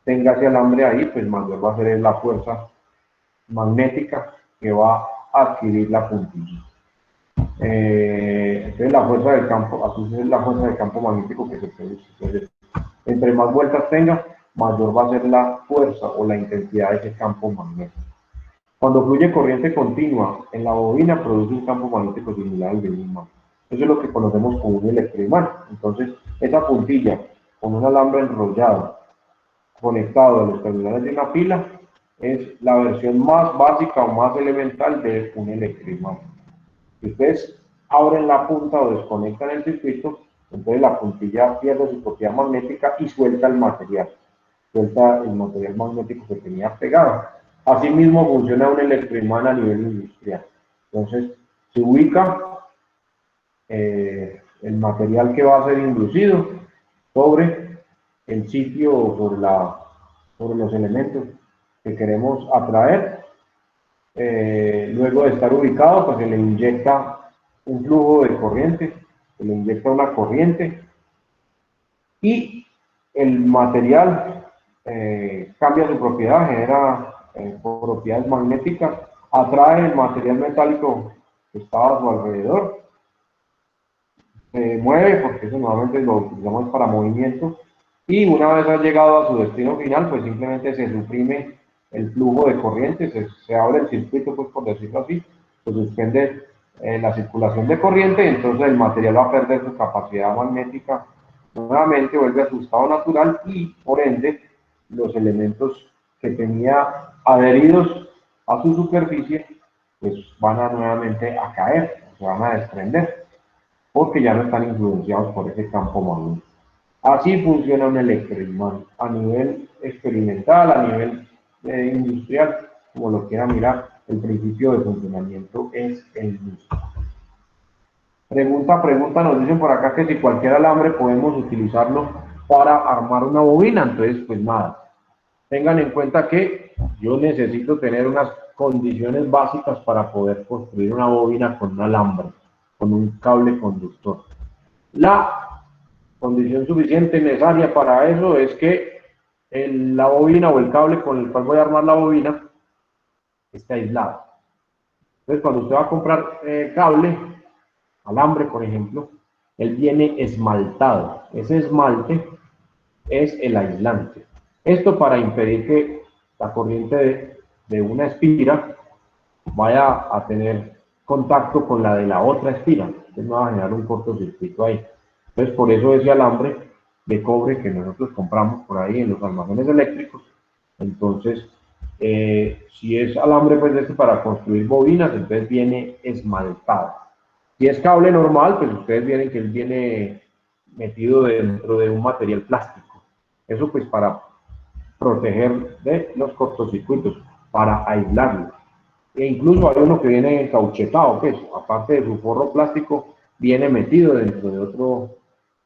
tenga ese alambre ahí, pues mayor va a ser la fuerza magnética que va a adquirir la puntilla. Entonces la fuerza del campo, así es la fuerza del campo magnético que se produce. Entonces, entre más vueltas tenga, mayor va a ser la fuerza o la intensidad de ese campo magnético. Cuando fluye corriente continua en la bobina, produce un campo magnético similar al de un imán. Eso es lo que conocemos como un electroimán. Entonces, esa puntilla con un alambre enrollado conectado a los terminales de una pila es la versión más básica o más elemental de un electroimán. Si ustedes abren la punta o desconectan el circuito, entonces la puntilla pierde su propiedad magnética y suelta el material magnético que tenía pegado. Asimismo funciona un electroimán a nivel industrial. Entonces se ubica el material que va a ser inducido sobre el sitio o sobre los elementos que queremos atraer. Luego de estar ubicado, pues se le inyecta un flujo de corriente, se le inyecta una corriente y el material cambia su propiedad, genera propiedades magnéticas, atrae el material metálico que está a su alrededor, se mueve porque eso normalmente lo utilizamos para movimiento y una vez ha llegado a su destino final, pues simplemente se suprime el flujo de corriente, se abre el circuito, pues por decirlo así, se suspende la circulación de corriente, entonces el material va a perder su capacidad magnética, nuevamente vuelve a su estado natural y por ende los elementos que tenía adheridos a su superficie pues van a nuevamente a caer, se van a desprender, porque ya no están influenciados por ese campo magnético. Así funciona un electroimán a nivel experimental, a nivel industrial, como lo quiera mirar, el principio de funcionamiento es el mismo. Pregunta, nos dicen por acá que si cualquier alambre podemos utilizarlo para armar una bobina, entonces pues nada. Tengan en cuenta que yo necesito tener unas condiciones básicas para poder construir una bobina con un alambre, con un cable conductor. La condición suficiente necesaria para eso es que la bobina o el cable con el cual voy a armar la bobina esté aislado. Entonces, cuando usted va a comprar cable, alambre, por ejemplo, él viene esmaltado. Ese esmalte es el aislante. Esto para impedir que la corriente de una espira vaya a tener contacto con la de la otra espira. Entonces no va a generar un cortocircuito ahí. Entonces, por eso ese alambre de cobre que nosotros compramos por ahí en los almacenes eléctricos, entonces, si es alambre pues para construir bobinas, entonces viene esmaltado. Si es cable normal, pues ustedes ven que él viene metido dentro de un material plástico. Eso pues para proteger de los cortocircuitos, para aislarlo. E incluso hay uno que viene encauchetado, que es, aparte de su forro plástico, viene metido dentro de otro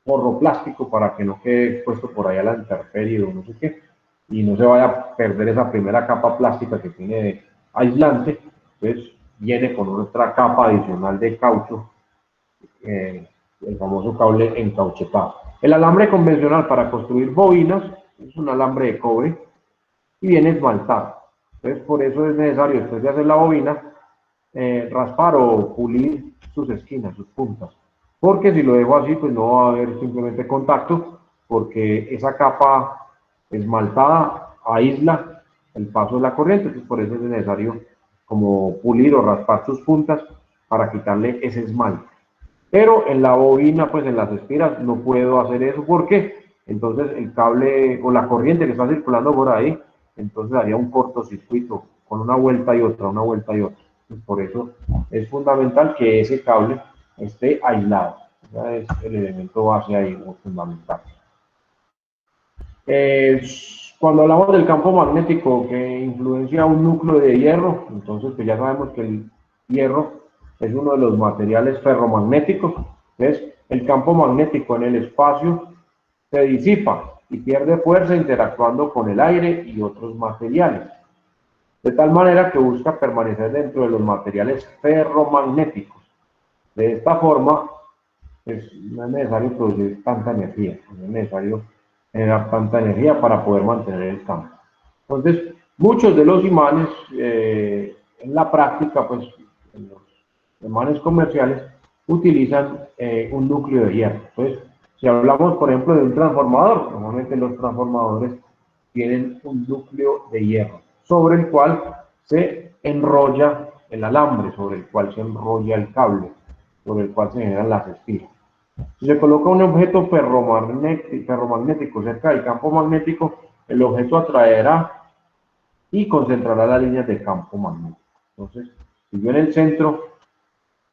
forro plástico para que no quede puesto por allá la intemperie o no sé qué, y no se vaya a perder esa primera capa plástica que tiene de aislante. Entonces viene con otra capa adicional de caucho, el famoso cable encauchetado. El alambre convencional para construir bobinas es un alambre de cobre y viene esmaltado. Entonces, por eso es necesario, después de hacer la bobina, raspar o pulir sus esquinas, sus puntas. Porque si lo dejo así, pues no va a haber simplemente contacto, porque esa capa esmaltada aísla el paso de la corriente. Entonces, por eso es necesario como pulir o raspar sus puntas para quitarle ese esmalte. Pero en la bobina, pues en las espiras, no puedo hacer eso porque entonces el cable o la corriente que está circulando por ahí, entonces haría un cortocircuito con una vuelta y otra, una vuelta y otra. Entonces, por eso es fundamental que ese cable esté aislado. Ese es el elemento base ahí, fundamental. Cuando hablamos del campo magnético que influencia un núcleo de hierro, entonces pues ya sabemos que el hierro es uno de los materiales ferromagnéticos. Entonces, el campo magnético en el espacio se disipa y pierde fuerza interactuando con el aire y otros materiales, de tal manera que busca permanecer dentro de los materiales ferromagnéticos. De esta forma, pues, no es necesario producir tanta energía, no es necesario generar tanta energía para poder mantener el campo. Entonces, muchos de los imanes en la práctica, pues en los imanes comerciales, utilizan un núcleo de hierro. Entonces, si hablamos, por ejemplo, de un transformador, normalmente los transformadores tienen un núcleo de hierro sobre el cual se enrolla el alambre, sobre el cual se enrolla el cable, sobre el cual se generan las espiras. Si se coloca un objeto ferromagnético cerca del campo magnético, el objeto atraerá y concentrará las líneas de campo magnético. Entonces, si yo en el centro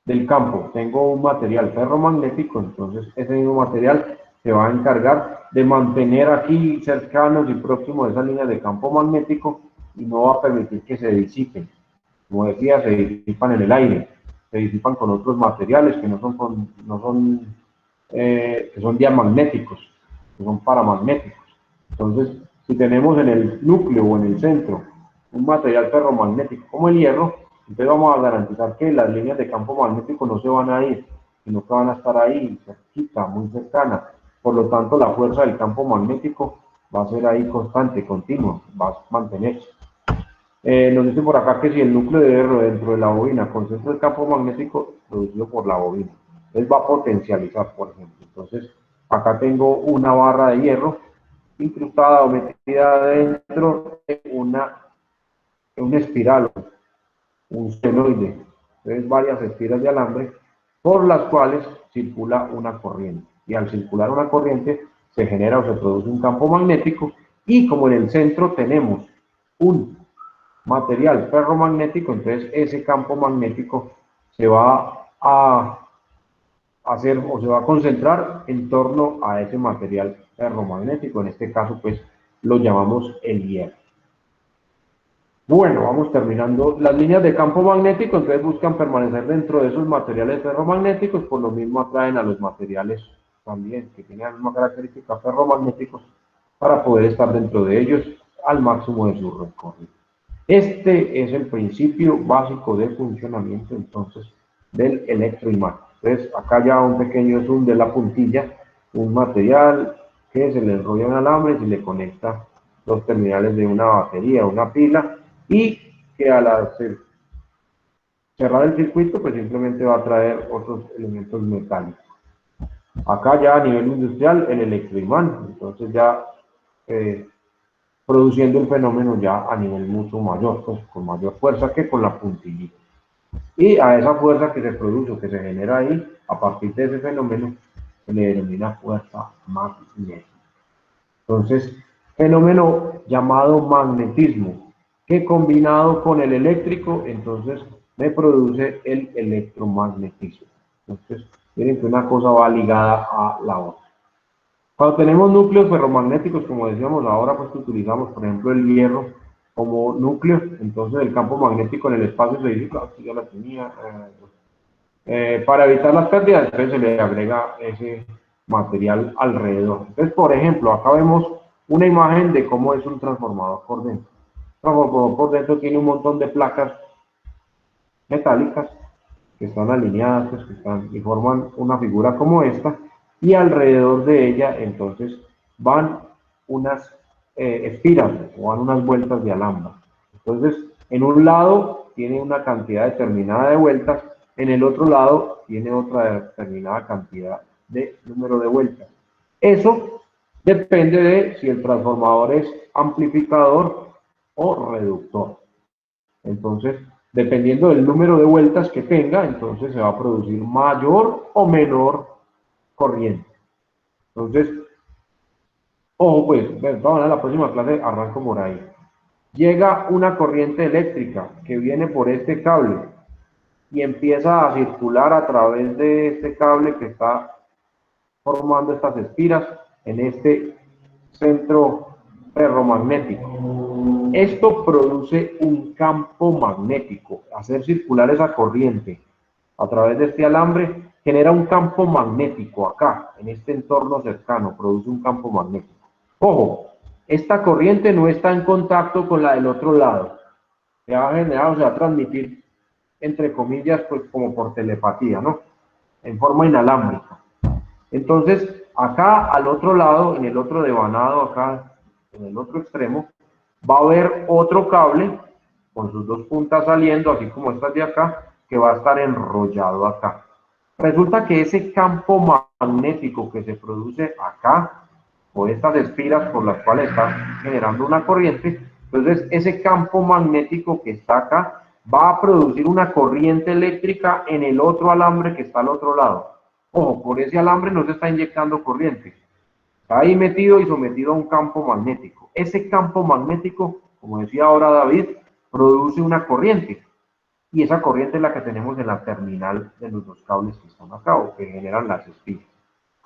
del campo tengo un material ferromagnético, entonces ese mismo material se va a encargar de mantener aquí cercanos y próximos esas líneas de campo magnético y no va a permitir que se disipen. Como decía, se disipan en el aire, se disipan con otros materiales que que son diamagnéticos, que son paramagnéticos. Entonces, si tenemos en el núcleo o en el centro un material ferromagnético como el hierro, entonces vamos a garantizar que las líneas de campo magnético no se van a ir, sino que van a estar ahí, cerquita, muy cercana. Por lo tanto, la fuerza del campo magnético va a ser ahí constante, continua, va a mantenerse. Nos dice por acá que si el núcleo de hierro dentro de la bobina concentra el campo magnético producido por la bobina, él va a potencializar, por ejemplo. Entonces, acá tengo una barra de hierro incrustada o metida dentro de una espiral, un senoide. Entonces, varias espiras de alambre por las cuales circula una corriente. Y al circular una corriente se genera o se produce un campo magnético y como en el centro tenemos un material ferromagnético, entonces ese campo magnético se va a hacer o se va a concentrar en torno a ese material ferromagnético. En este caso, pues lo llamamos el hierro. Bueno, vamos terminando. Las líneas de campo magnético entonces buscan permanecer dentro de esos materiales ferromagnéticos, por lo mismo atraen a los materiales también que tienen la misma característica ferromagnéticos para poder estar dentro de ellos al máximo de su recorrido. Este es el principio básico de funcionamiento entonces del electroimán. Entonces acá ya un pequeño zoom de la puntilla, un material que se le enrolla un alambre y se le conecta los terminales de una batería, una pila, y que al hacer cerrar el circuito pues simplemente va a traer otros elementos metálicos. Acá ya a nivel industrial el electroimán, entonces ya produciendo el fenómeno ya a nivel mucho mayor, pues con mayor fuerza que con la puntillita. Y a esa fuerza que se produce, que se genera ahí, a partir de ese fenómeno, se le denomina fuerza magnética. Entonces, fenómeno llamado magnetismo, que combinado con el eléctrico, entonces me produce el electromagnetismo. Entonces, miren que una cosa va ligada a la otra. Cuando tenemos núcleos ferromagnéticos, como decíamos ahora, pues utilizamos, por ejemplo, el hierro como núcleo, entonces el campo magnético en el espacio se disipa, aquí ya la tenía, para evitar las pérdidas, entonces se le agrega ese material alrededor. Entonces, por ejemplo, acá vemos una imagen de cómo es un transformador por dentro. El transformador por dentro tiene un montón de placas metálicas que están alineadas, pues, que están y forman una figura como esta, y alrededor de ella entonces van unas espiras o dan unas vueltas de alambre. Entonces, en un lado tiene una cantidad determinada de vueltas, en el otro lado tiene otra determinada cantidad de número de vueltas. Eso depende de si el transformador es amplificador o reductor. Entonces, dependiendo del número de vueltas que tenga, entonces se va a producir mayor o menor corriente. Entonces, ojo pues, vamos a la próxima clase, arranco por ahí. Llega una corriente eléctrica que viene por este cable y empieza a circular a través de este cable que está formando estas espiras en este centro ferromagnético. Esto produce un campo magnético. Hacer circular esa corriente a través de este alambre genera un campo magnético acá, en este entorno cercano, produce un campo magnético. Ojo, esta corriente no está en contacto con la del otro lado. Se va a generar, o se va a transmitir, entre comillas, pues como por telepatía, ¿no? En forma inalámbrica. Entonces, acá al otro lado, en el otro devanado, acá en el otro extremo, va a haber otro cable con sus dos puntas saliendo, así como estas de acá, que va a estar enrollado acá. Resulta que ese campo magnético que se produce acá, o estas espiras por las cuales está generando una corriente, entonces ese campo magnético que está acá va a producir una corriente eléctrica en el otro alambre que está al otro lado. Ojo, por ese alambre no se está inyectando corriente. Está ahí metido y sometido a un campo magnético. Ese campo magnético, como decía ahora David, produce una corriente. Y esa corriente es la que tenemos en la terminal de los dos cables que están acá o que generan las espiras.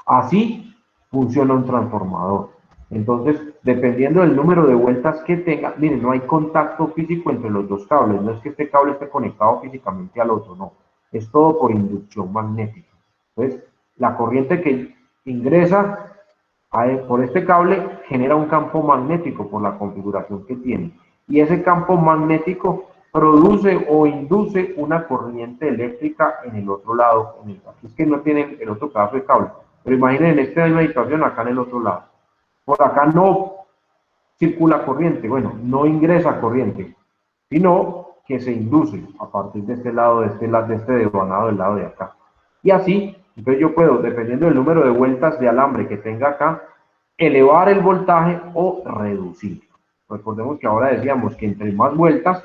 Así funciona un transformador. Entonces, dependiendo del número de vueltas que tenga, miren, no hay contacto físico entre los dos cables. No es que este cable esté conectado físicamente al otro, no. Es todo por inducción magnética. Entonces, la corriente que ingresa por este cable genera un campo magnético por la configuración que tiene. Y ese campo magnético produce o induce una corriente eléctrica en el otro lado. Aquí es que no tienen el otro pedazo de cable. Pero imaginen en esta misma situación acá en el otro lado. Por acá no circula corriente, bueno, no ingresa corriente, sino que se induce a partir de este lado, de este devanado del lado de acá. Y así, entonces yo puedo, dependiendo del número de vueltas de alambre que tenga acá, elevar el voltaje o reducir. Recordemos que ahora decíamos que entre más vueltas,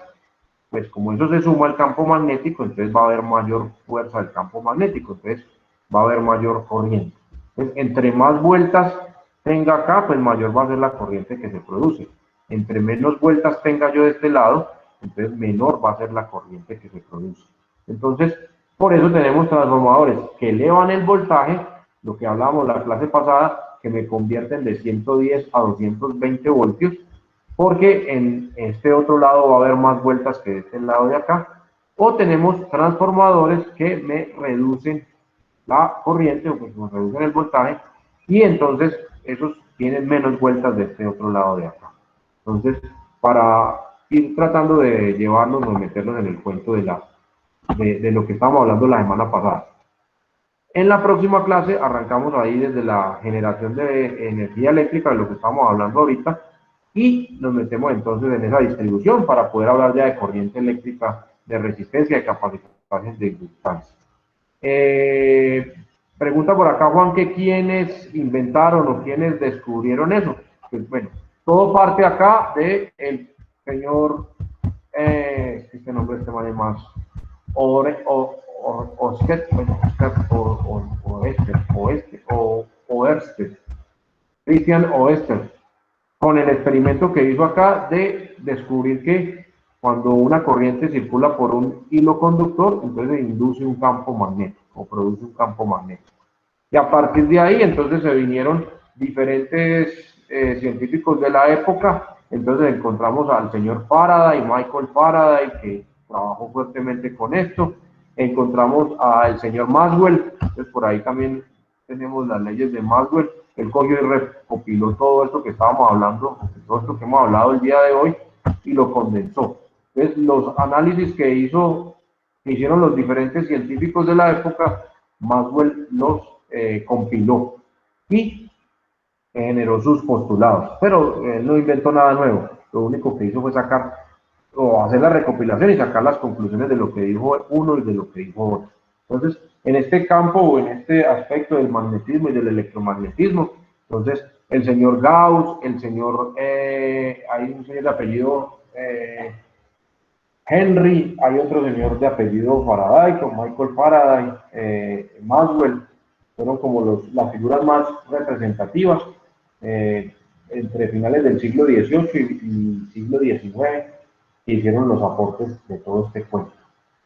pues como eso se suma al campo magnético, entonces va a haber mayor fuerza del campo magnético, entonces va a haber mayor corriente. Entonces, entre más vueltas tenga acá, pues mayor va a ser la corriente que se produce. Entre menos vueltas tenga yo de este lado, entonces menor va a ser la corriente que se produce. Entonces, por eso tenemos transformadores que elevan el voltaje, lo que hablábamos la clase pasada, que me convierten de 110 a 220 voltios, porque en este otro lado va a haber más vueltas que de este lado de acá, o tenemos transformadores que me reducen la corriente, o pues me reducen el voltaje, y entonces esos tienen menos vueltas de este otro lado de acá. Entonces, para ir tratando de llevarnos o meternos en el cuento de lo que estábamos hablando la semana pasada. En la próxima clase arrancamos ahí desde la generación de energía eléctrica, de lo que estamos hablando ahorita, y nos metemos entonces en esa distribución para poder hablar ya de corriente eléctrica, de resistencia, de capacidades de inductancia. Pregunta por acá Juan que quiénes inventaron o quiénes descubrieron eso. Pues bueno, todo parte acá de el señor, este nombre este man es más, Oersted, Christian Oersted, con el experimento que hizo acá de descubrir que cuando una corriente circula por un hilo conductor, entonces induce un campo magnético o produce un campo magnético. Y a partir de ahí, entonces se vinieron diferentes científicos de la época. Entonces encontramos al señor Faraday, Michael Faraday, que trabajó fuertemente con esto. Encontramos al señor Maxwell, entonces por ahí también tenemos las leyes de Maxwell. Él cogió y recopiló todo esto que estábamos hablando, todo esto que hemos hablado el día de hoy, y lo condensó. Entonces, los análisis que hicieron los diferentes científicos de la época, Maxwell los compiló. Y generó sus postulados, pero él no inventó nada nuevo, lo único que hizo fue sacar o hacer la recopilación y sacar las conclusiones de lo que dijo uno y de lo que dijo otro. Entonces, en este campo o en este aspecto del magnetismo y del electromagnetismo, entonces el señor Gauss, hay un señor de apellido Henry, hay otro señor de apellido Faraday, como Michael Faraday, Maxwell, fueron como las figuras más representativas entre finales del siglo XVIII y siglo XIX, que hicieron los aportes de todo este cuento.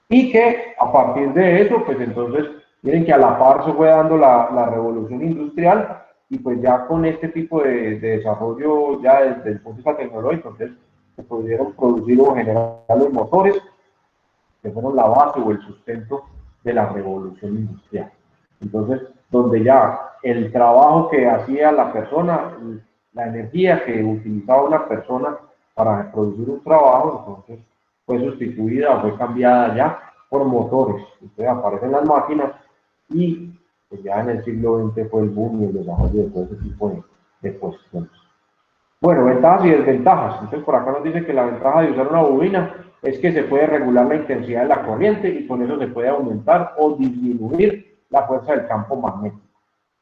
Y que a partir de eso, pues entonces, miren que a la par se fue dando la revolución industrial, y pues ya con este tipo de desarrollo, ya desde el punto de vista tecnológico, entonces se pudieron producir o generar los motores, que fueron la base o el sustento de la revolución industrial. Entonces, donde ya el trabajo que hacía la persona, la energía que utilizaba una persona para producir un trabajo, entonces fue sustituida o fue cambiada ya por motores. Entonces aparecen las máquinas y pues ya en el siglo XX fue el boom y el desarrollo de todo ese tipo de cuestiones. Bueno, ventajas y desventajas. Entonces por acá nos dice que la ventaja de usar una bobina es que se puede regular la intensidad de la corriente y con eso se puede aumentar o disminuir la fuerza del campo magnético.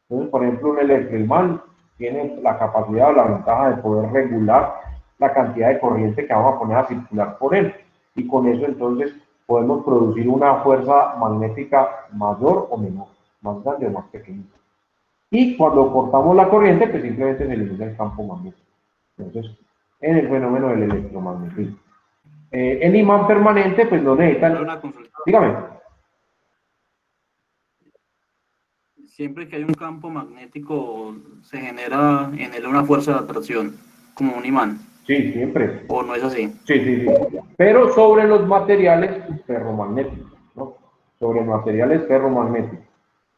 Entonces, por ejemplo, un electroimán tiene la capacidad o la ventaja de poder regular la cantidad de corriente que vamos a poner a circular por él. Y con eso entonces podemos producir una fuerza magnética mayor o menor, más grande o más pequeña. Y cuando cortamos la corriente, pues simplemente se elimina el campo magnético. Entonces, en el fenómeno del electromagnetismo. El imán permanente, pues no necesita... Una consulta. Dígame. Siempre que hay un campo magnético, se genera en él una fuerza de atracción, como un imán. Sí, siempre. ¿O no es así? Sí. Pero sobre los materiales ferromagnéticos, ¿no? Sobre materiales ferromagnéticos.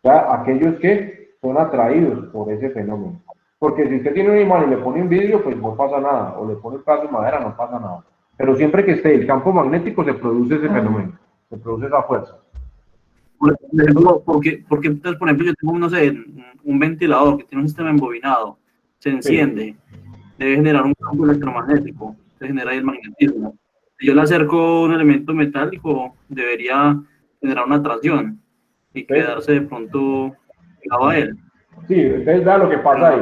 O sea, aquellos que son atraídos por ese fenómeno. Porque si usted tiene un imán y le pone un vidrio, pues no pasa nada. O le pone un pedazo de madera, no pasa nada. Pero siempre que esté el campo magnético, se produce ese fenómeno. Se produce esa fuerza. Por ejemplo, porque entonces, por ejemplo, yo tengo, no sé, un ventilador que tiene un sistema embobinado, se enciende, debe generar un campo electromagnético, se genera ahí el magnetismo. Si yo le acerco un elemento metálico, debería generar una atracción y quedarse de pronto pegado a él. Sí, entonces vea lo que pasa ahí.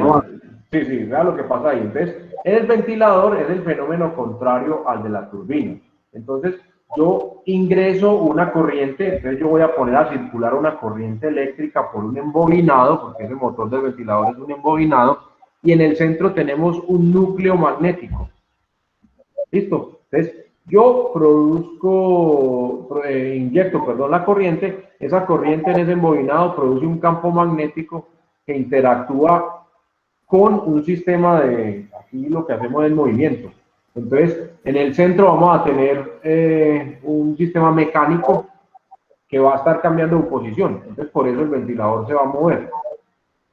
Sí, vea lo que pasa ahí. Entonces, el ventilador es el fenómeno contrario al de la turbina. Entonces, yo ingreso una corriente, entonces yo voy a poner a circular una corriente eléctrica por un embobinado, porque ese motor del ventilador es un embobinado, y en el centro tenemos un núcleo magnético. ¿Listo? Entonces, yo inyecto la corriente, esa corriente en ese embobinado produce un campo magnético que interactúa con un sistema aquí lo que hacemos es movimiento. Entonces, en el centro vamos a tener un sistema mecánico que va a estar cambiando de posición. Entonces, por eso el ventilador se va a mover.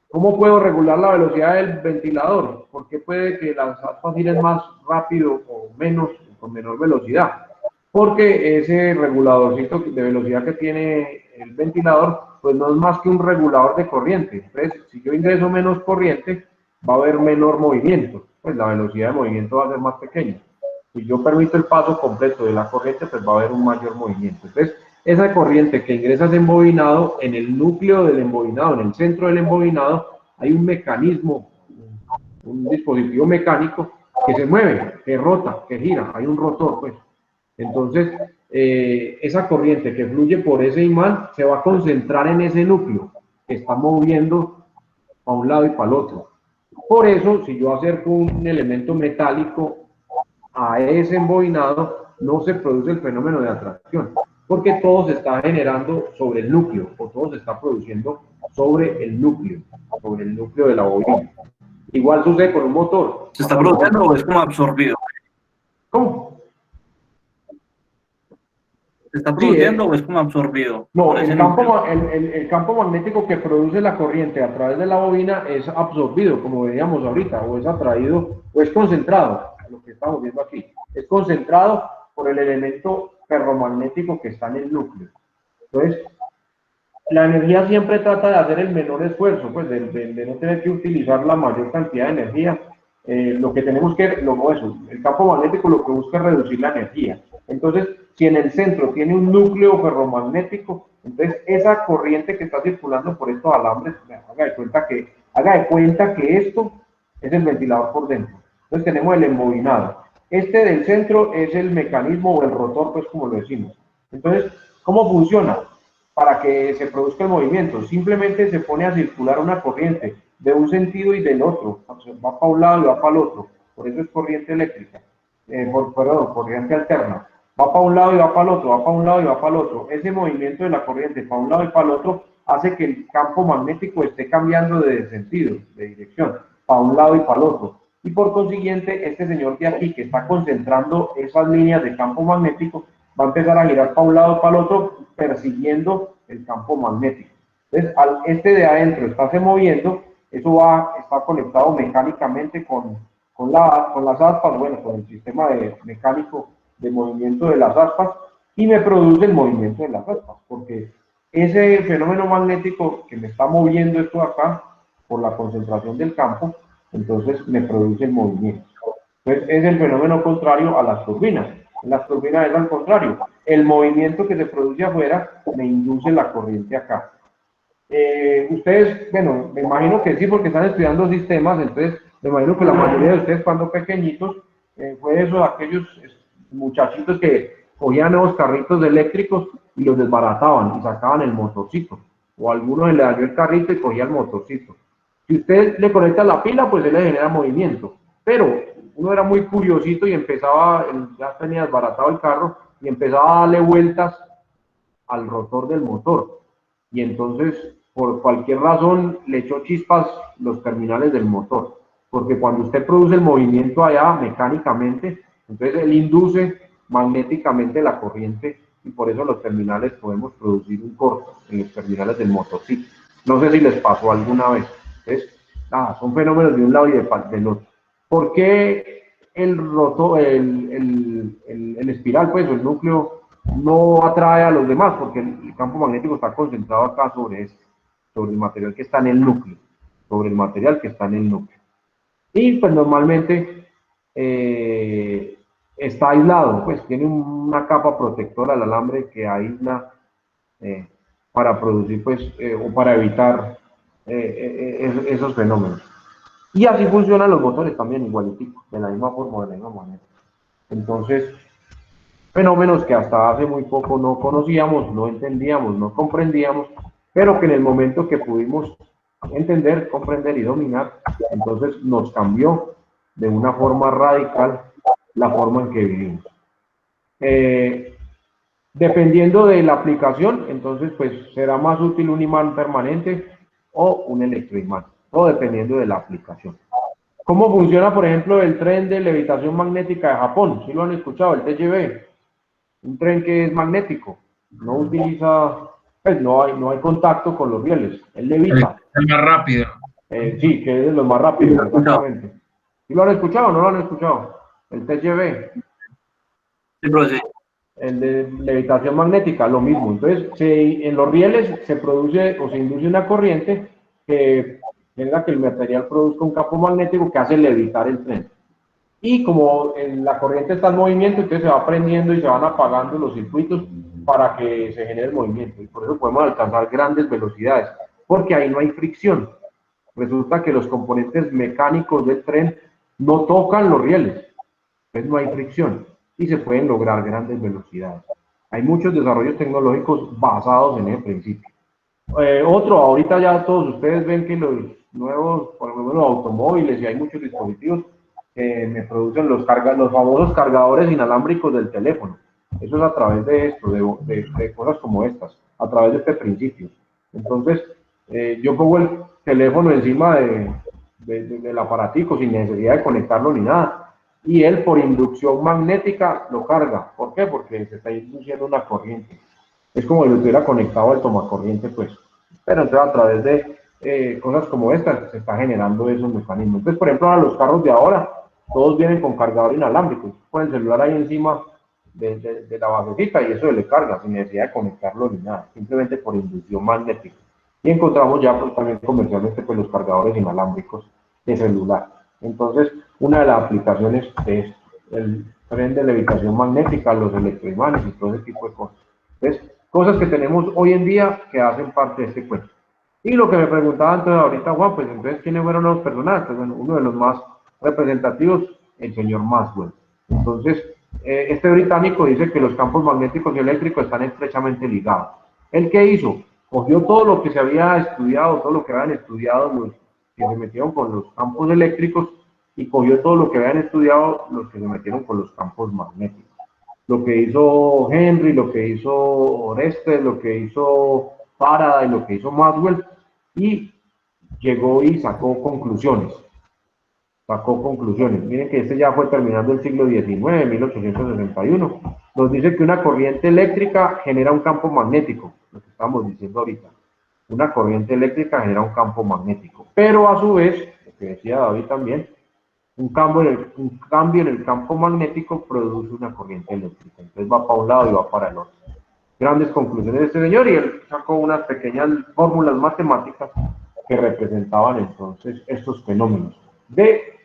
¿Cómo puedo regular la velocidad del ventilador? ¿Por qué puede que las aspas giren más rápido o menos, con menor velocidad? Porque ese reguladorcito de velocidad que tiene el ventilador, pues no es más que un regulador de corriente. Entonces, si yo ingreso menos corriente, va a haber menor movimiento, pues la velocidad de movimiento va a ser más pequeña. Si yo permito el paso completo de la corriente, pues va a haber un mayor movimiento. Entonces, esa corriente que ingresa ese embobinado, en el núcleo del embobinado, en el centro del embobinado, hay un mecanismo, un dispositivo mecánico que se mueve, que rota, que gira, hay un rotor, pues. Entonces, esa corriente que fluye por ese imán se va a concentrar en ese núcleo que está moviendo para un lado y para el otro. Por eso, si yo acerco un elemento metálico a ese embobinado, no se produce el fenómeno de atracción, porque todo se está generando sobre el núcleo, o todo se está produciendo sobre el núcleo de la bobina. Igual sucede con un motor. ¿Se está produciendo o es como absorbido? ¿Cómo? ¿Se está produciendo o es como absorbido? No, el campo magnético que produce la corriente a través de la bobina es absorbido, como veíamos ahorita, o es atraído, o es concentrado, lo que estamos viendo aquí. Es concentrado por el elemento ferromagnético que está en el núcleo. Entonces, la energía siempre trata de hacer el menor esfuerzo, pues de no tener que utilizar la mayor cantidad de energía. Lo que tenemos que, el campo magnético lo que busca es reducir la energía. Entonces, si en el centro tiene un núcleo ferromagnético, entonces esa corriente que está circulando por estos alambres, haga de cuenta que esto es el ventilador por dentro. Entonces tenemos el embobinado. Este del centro es el mecanismo o el rotor, pues como lo decimos. Entonces, ¿cómo funciona? Para que se produzca el movimiento, simplemente se pone a circular una corriente de un sentido y del otro, va para un lado y va para el otro, por eso es corriente eléctrica, corriente alterna, va para un lado y va para el otro, va para un lado y va para el otro. Ese movimiento de la corriente para un lado y para el otro hace que el campo magnético esté cambiando de sentido, de dirección, para un lado y para el otro. Y por consiguiente, este señor de aquí que está concentrando esas líneas de campo magnético va a empezar a girar para un lado y para el otro, persiguiendo el campo magnético. Entonces, al este de adentro estarse moviendo, eso va a estar conectado mecánicamente con las aspas, bueno, con el sistema mecánico de movimiento de las aspas, y me produce el movimiento de las aspas, porque ese fenómeno magnético que me está moviendo esto acá, por la concentración del campo, entonces me produce el movimiento. Entonces, es el fenómeno contrario a las turbinas. En las turbinas es al contrario. El movimiento que se produce afuera me induce la corriente acá. Ustedes, bueno, me imagino que sí, porque están estudiando sistemas, entonces me imagino que la mayoría de ustedes cuando pequeñitos, fue eso de aquellos muchachitos que cogían nuevos carritos eléctricos y los desbarataban y sacaban el motorcito. O alguno le dañó el carrito y cogía el motorcito. Si usted le conecta la pila, pues él le genera movimiento. Pero uno era muy curiosito y empezaba, ya tenía desbaratado el carro, y empezaba a darle vueltas al rotor del motor. Y entonces, por cualquier razón, le echó chispas los terminales del motor. Porque cuando usted produce el movimiento allá mecánicamente, entonces él induce magnéticamente la corriente y por eso los terminales podemos producir un corto en los terminales del motorcito. No sé si les pasó alguna vez. Entonces, son fenómenos de un lado y del otro. ¿Por qué el rotor, el espiral, pues, o el núcleo, no atrae a los demás? Porque el campo magnético está concentrado acá sobre el material que está en el núcleo, sobre el material que está en el núcleo. Y pues normalmente está aislado, pues tiene una capa protectora al alambre que aísla para producir, pues, o para evitar esos fenómenos. Y así funcionan los motores también, igualitico, de la misma forma, de la misma manera. Entonces, fenómenos que hasta hace muy poco no conocíamos, no entendíamos, no comprendíamos, pero que en el momento que pudimos entender, comprender y dominar, entonces nos cambió de una forma radical la forma en que vivimos. Dependiendo de la aplicación, entonces pues será más útil un imán permanente o un electroimán, todo dependiendo de la aplicación. ¿Cómo funciona, por ejemplo, el tren de levitación magnética de Japón? ¿Sí lo han escuchado? El TGV. Un tren que es magnético, no utiliza, pues no hay contacto con los rieles, él levita. Es más rápido. Sí, que es de los más rápidos, exactamente. ¿Sí lo han escuchado o no lo han escuchado? El TGV. Sí, profesor. El de levitación magnética, lo mismo. Entonces, en los rieles se produce o se induce una corriente que genera que el material produzca un campo magnético que hace levitar el tren. Y como la corriente está en movimiento, entonces se va prendiendo y se van apagando los circuitos para que se genere el movimiento. Y por eso podemos alcanzar grandes velocidades, porque ahí no hay fricción. Resulta que los componentes mecánicos del tren no tocan los rieles, entonces no hay fricción y se pueden lograr grandes velocidades. Hay muchos desarrollos tecnológicos basados en ese principio. Ahorita ya todos ustedes ven que los nuevos, por ejemplo, los automóviles, y hay muchos dispositivos que me producen los famosos cargadores inalámbricos del teléfono. Eso es a través de esto, de cosas como estas, a través de este principio. Entonces, yo pongo el teléfono encima del aparatico sin necesidad de conectarlo ni nada, y él por inducción magnética lo carga. ¿Por qué? Porque se está induciendo una corriente. Es como si lo estuviera conectado al tomacorriente, pues. Pero entonces a través de cosas como estas se está generando esos mecanismos. Entonces, por ejemplo, a los carros de ahora, todos vienen con cargador inalámbrico. Con el celular ahí encima, de la basecita y eso se le carga sin necesidad de conectarlo ni nada, simplemente por inducción magnética. Y encontramos ya pues, también comercialmente pues, los cargadores inalámbricos de celular. Entonces, una de las aplicaciones es el tren de levitación magnética, los electroimanes y todo ese tipo de cosas. Entonces, cosas que tenemos hoy en día que hacen parte de este cuento. Y lo que me preguntaba antes ahorita, Juan, pues entonces, ¿quiénes fueron los personajes? Bueno, uno de los más representativos, el señor Maxwell. Entonces, este británico dice que los campos magnéticos y eléctricos están estrechamente ligados. ¿Él qué hizo? Cogió todo lo que se había estudiado, todo lo que habían estudiado los que se metieron con los campos eléctricos y cogió todo lo que habían estudiado los que se metieron con los campos magnéticos. Lo que hizo Henry, lo que hizo Orestes, lo que hizo Faraday, lo que hizo Maxwell, y llegó y sacó conclusiones. Miren que este ya fue terminando el siglo XIX, 1861. Nos dice que una corriente eléctrica genera un campo magnético, lo que estamos diciendo ahorita. Una corriente eléctrica genera un campo magnético. Pero a su vez, lo que decía David también, un cambio en el campo magnético produce una corriente eléctrica. Entonces va para un lado y va para el otro. Grandes conclusiones de este señor y él sacó unas pequeñas fórmulas matemáticas que representaban entonces estos fenómenos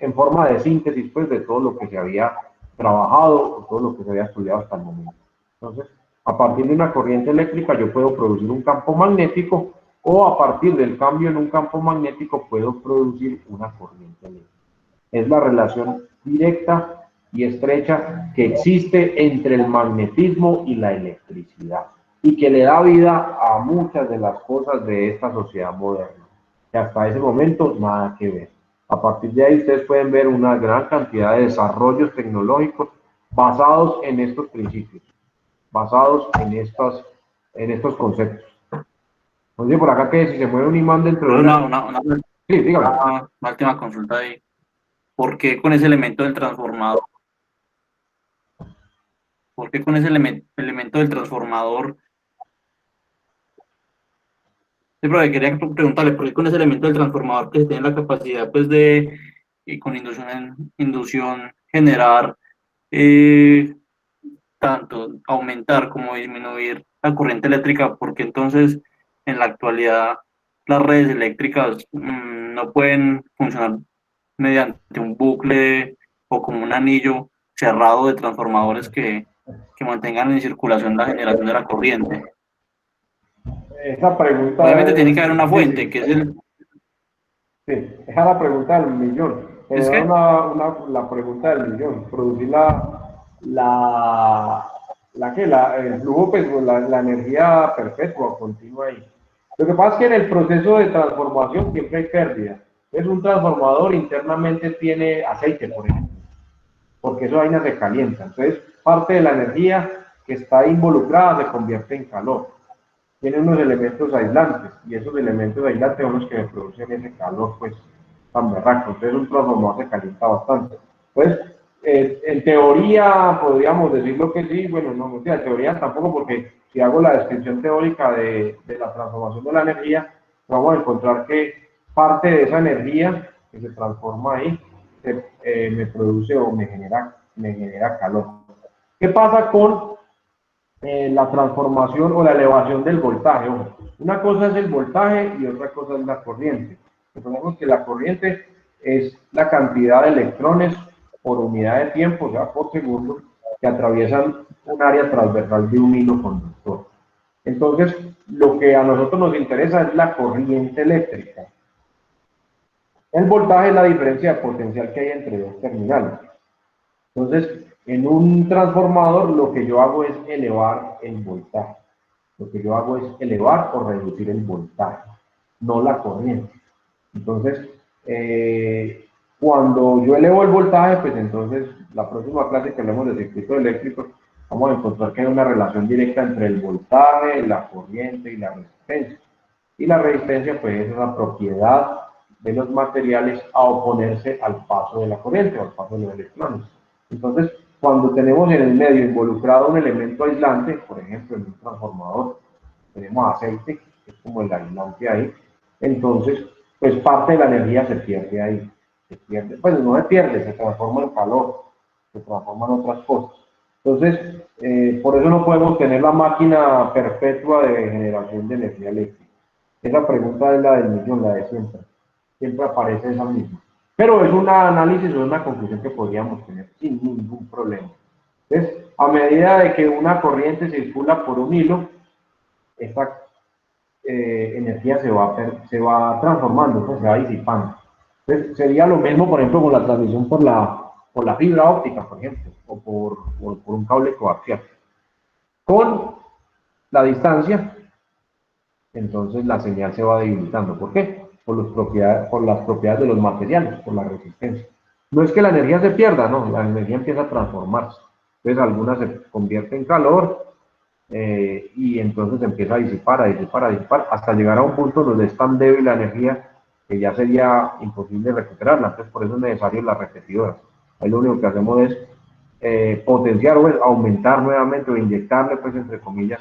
en forma de síntesis pues de todo lo que se había trabajado o todo lo que se había estudiado hasta el momento. Entonces, a partir de una corriente eléctrica yo puedo producir un campo magnético o a partir del cambio en un campo magnético puedo producir una corriente eléctrica. Es la relación directa y estrecha que existe entre el magnetismo y la electricidad y que le da vida a muchas de las cosas de esta sociedad moderna, que hasta ese momento nada que ver. A partir de ahí ustedes pueden ver una gran cantidad de desarrollos tecnológicos basados en estos principios, basados en estos conceptos. Entonces, por acá que si se mueve un imán dentro de sí, dígame. Una última consulta ahí. ¿Por qué con ese elemento del transformador? ¿Por qué con ese elemento del transformador? Sí, pero quería preguntarle, ¿por qué con ese elemento del transformador que tiene la capacidad pues de, y con inducción generar tanto aumentar como disminuir la corriente eléctrica? Porque entonces en la actualidad las redes eléctricas no pueden funcionar mediante un bucle o como un anillo cerrado de transformadores que mantengan en circulación la generación de la corriente. Esa pregunta obviamente tiene que haber una fuente, que es el... Sí, esa es la pregunta del millón. ¿Es que? La pregunta del millón. Producir el flujo, pues, la energía perpetua, continua ahí. Lo que pasa es que en el proceso de transformación siempre hay pérdida. Entonces, un transformador internamente tiene aceite, por ejemplo, porque esa vaina se calienta. Entonces, parte de la energía que está involucrada se convierte en calor. Tiene unos elementos aislantes, y esos elementos aislantes son los que producen ese calor, pues, tan berraco. Entonces, un transformador se calienta bastante. Entonces, en teoría, podríamos decirlo que sí, bueno, no, en teoría tampoco, porque si hago la descripción teórica de la transformación de la energía, vamos a encontrar que parte de esa energía que se transforma ahí, me produce o me genera calor. ¿Qué pasa con la transformación o la elevación del voltaje? Ojo, una cosa es el voltaje y otra cosa es la corriente. Recordemos que la corriente es la cantidad de electrones por unidad de tiempo, o sea, por segundo, que atraviesan un área transversal de un hilo conductor. Entonces, lo que a nosotros nos interesa es la corriente eléctrica. El voltaje es la diferencia de potencial que hay entre dos terminales. Entonces, en un transformador lo que yo hago es elevar el voltaje. Lo que yo hago es elevar o reducir el voltaje, no la corriente. Entonces, cuando yo elevo el voltaje, pues entonces la próxima clase que hablemos de circuitos eléctricos, vamos a encontrar que hay una relación directa entre el voltaje, la corriente y la resistencia. Y la resistencia, pues, es la propiedad de los materiales a oponerse al paso de la corriente o al paso de los electrones. Entonces, cuando tenemos en el medio involucrado un elemento aislante, por ejemplo, en un transformador, tenemos aceite, que es como el aislante ahí, entonces, pues parte de la energía se pierde ahí. Se pierde, pues no se pierde, se transforma en calor, se transforma en otras cosas. Entonces, por eso no podemos tener la máquina perpetua de generación de energía eléctrica. Esa pregunta es la del millón, la de siempre. Siempre aparece esa misma. Pero es un análisis o una conclusión que podríamos tener sin ningún problema. Entonces, a medida de que una corriente circula por un hilo, esta energía se va transformando, pues, se va disipando. Entonces, sería lo mismo, por ejemplo, con la transmisión por la fibra óptica, por ejemplo, o por un cable coaxial. Con la distancia, entonces la señal se va debilitando. ¿Por qué? Por las propiedades de los materiales, por la resistencia. No es que la energía se pierda, no, la energía empieza a transformarse. Entonces alguna se convierte en calor y entonces empieza a disipar, hasta llegar a un punto donde es tan débil la energía que ya sería imposible recuperarla. Entonces por eso es necesario las repetidoras. Ahí lo único que hacemos es potenciar o aumentar nuevamente o inyectarle, pues entre comillas,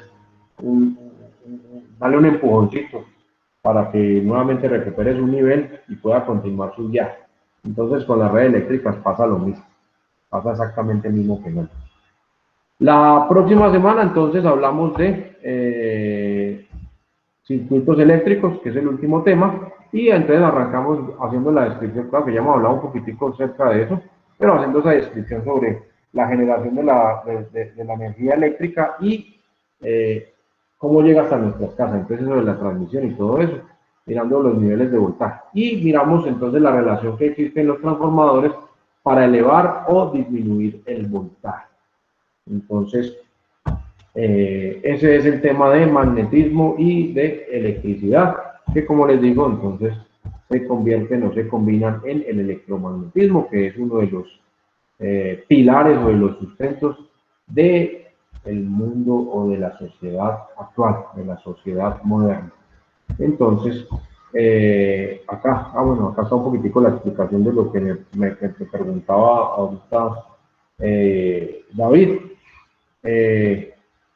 darle un empujoncito para que nuevamente recupere su nivel y pueda continuar su viaje. Entonces con las redes eléctricas pasa lo mismo, pasa exactamente el mismo fenómeno. La próxima semana entonces hablamos de circuitos eléctricos, que es el último tema, y entonces arrancamos haciendo la descripción, claro que ya hemos hablado un poquitico acerca de eso, pero haciendo esa descripción sobre la generación de la energía eléctrica y cómo llega hasta nuestras casas, entonces sobre la transmisión y todo eso, mirando los niveles de voltaje. Y miramos entonces la relación que existe en los transformadores para elevar o disminuir el voltaje. Entonces, ese es el tema de magnetismo y de electricidad, que como les digo, entonces se convierten o se combinan en el electromagnetismo, que es uno de los pilares o de los sustentos del mundo o de la sociedad actual, de la sociedad moderna. Entonces, acá está un poquitico la explicación de lo que me preguntaba ahorita David.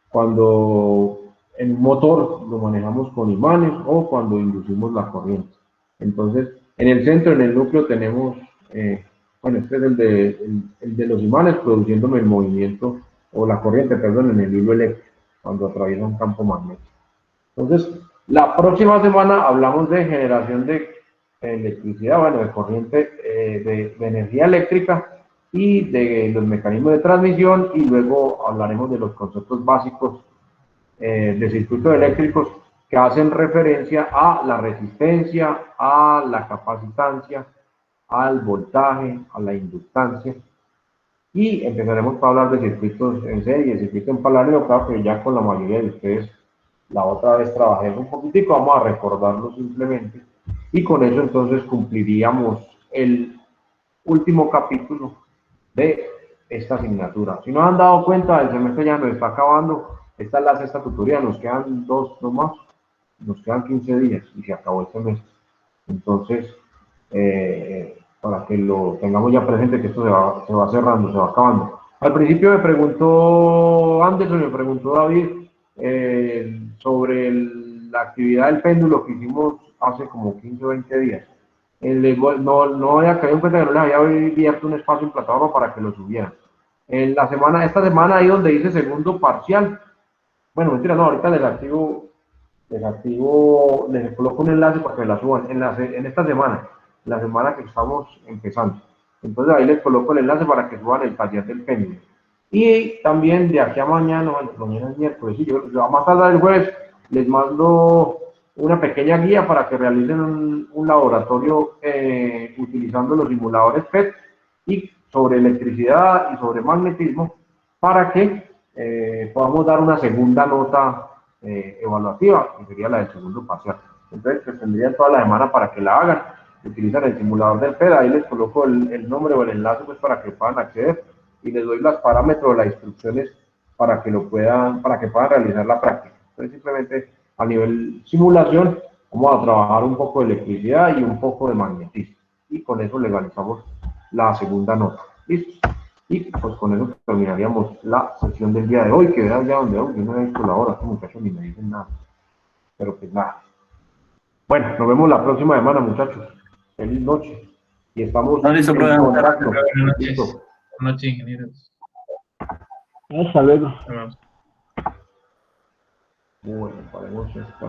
Cuando en un motor lo manejamos con imanes o cuando inducimos la corriente. Entonces, en el centro, en el núcleo, tenemos, este es el de los imanes produciéndome el movimiento o la corriente, perdón, en el hilo eléctrico, cuando atraviesa un campo magnético. Entonces, la próxima semana hablamos de generación de electricidad, de corriente, de energía eléctrica y de los mecanismos de transmisión, y luego hablaremos de los conceptos básicos de circuitos eléctricos que hacen referencia a la resistencia, a la capacitancia, al voltaje, a la inductancia, y empezaremos a hablar de circuitos en serie, circuitos en paralelo, claro que ya con la mayoría de ustedes la otra vez trabajé un poquitico, vamos a recordarlo simplemente, y con eso entonces cumpliríamos el último capítulo de esta asignatura. Si no han dado cuenta, el semestre ya nos está acabando. Esta es la sexta tutoría, nos quedan dos nomás, nos quedan 15 días y se acabó el semestre. Entonces, para que lo tengamos ya presente, que esto se va cerrando, se va acabando. Al principio me preguntó Anderson, me preguntó David sobre la actividad del péndulo que hicimos hace como 15 o 20 días. No había caído en cuenta que no les había abierto un espacio en plataforma para que lo subieran. Esta semana ahí donde dice segundo parcial, bueno, mentira, no, ahorita les coloco un enlace para que la suban en esta semana, la semana que estamos empezando. Entonces ahí les coloco el enlace para que suban el taller del péndulo. Y también de aquí a mañana, mañana es miércoles, sí, yo a más tardar el jueves les mando una pequeña guía para que realicen un laboratorio utilizando los simuladores PET y sobre electricidad y sobre magnetismo, para que podamos dar una segunda nota evaluativa, que sería la del segundo parcial. Entonces, pues tendrían toda la semana para que la hagan. Utilizan el simulador del PET, ahí les coloco el nombre o el enlace pues para que puedan acceder, y les doy los parámetros, las instrucciones para que puedan realizar la práctica. Entonces, simplemente a nivel simulación, vamos a trabajar un poco de electricidad y un poco de magnetismo. Y con eso legalizamos la segunda nota. ¿Listo? Y pues con eso terminaríamos la sesión del día de hoy, que era ya donde yo no he visto la hora, estos muchachos ni me dicen nada. Pero pues nada. Bueno, nos vemos la próxima semana, muchachos. Feliz noche. Y estamos Listo, en contacto. Buenas noches. Listo. Buenas noches, ingenieros. Hasta luego. Nos vemos. Bueno, paremos esto.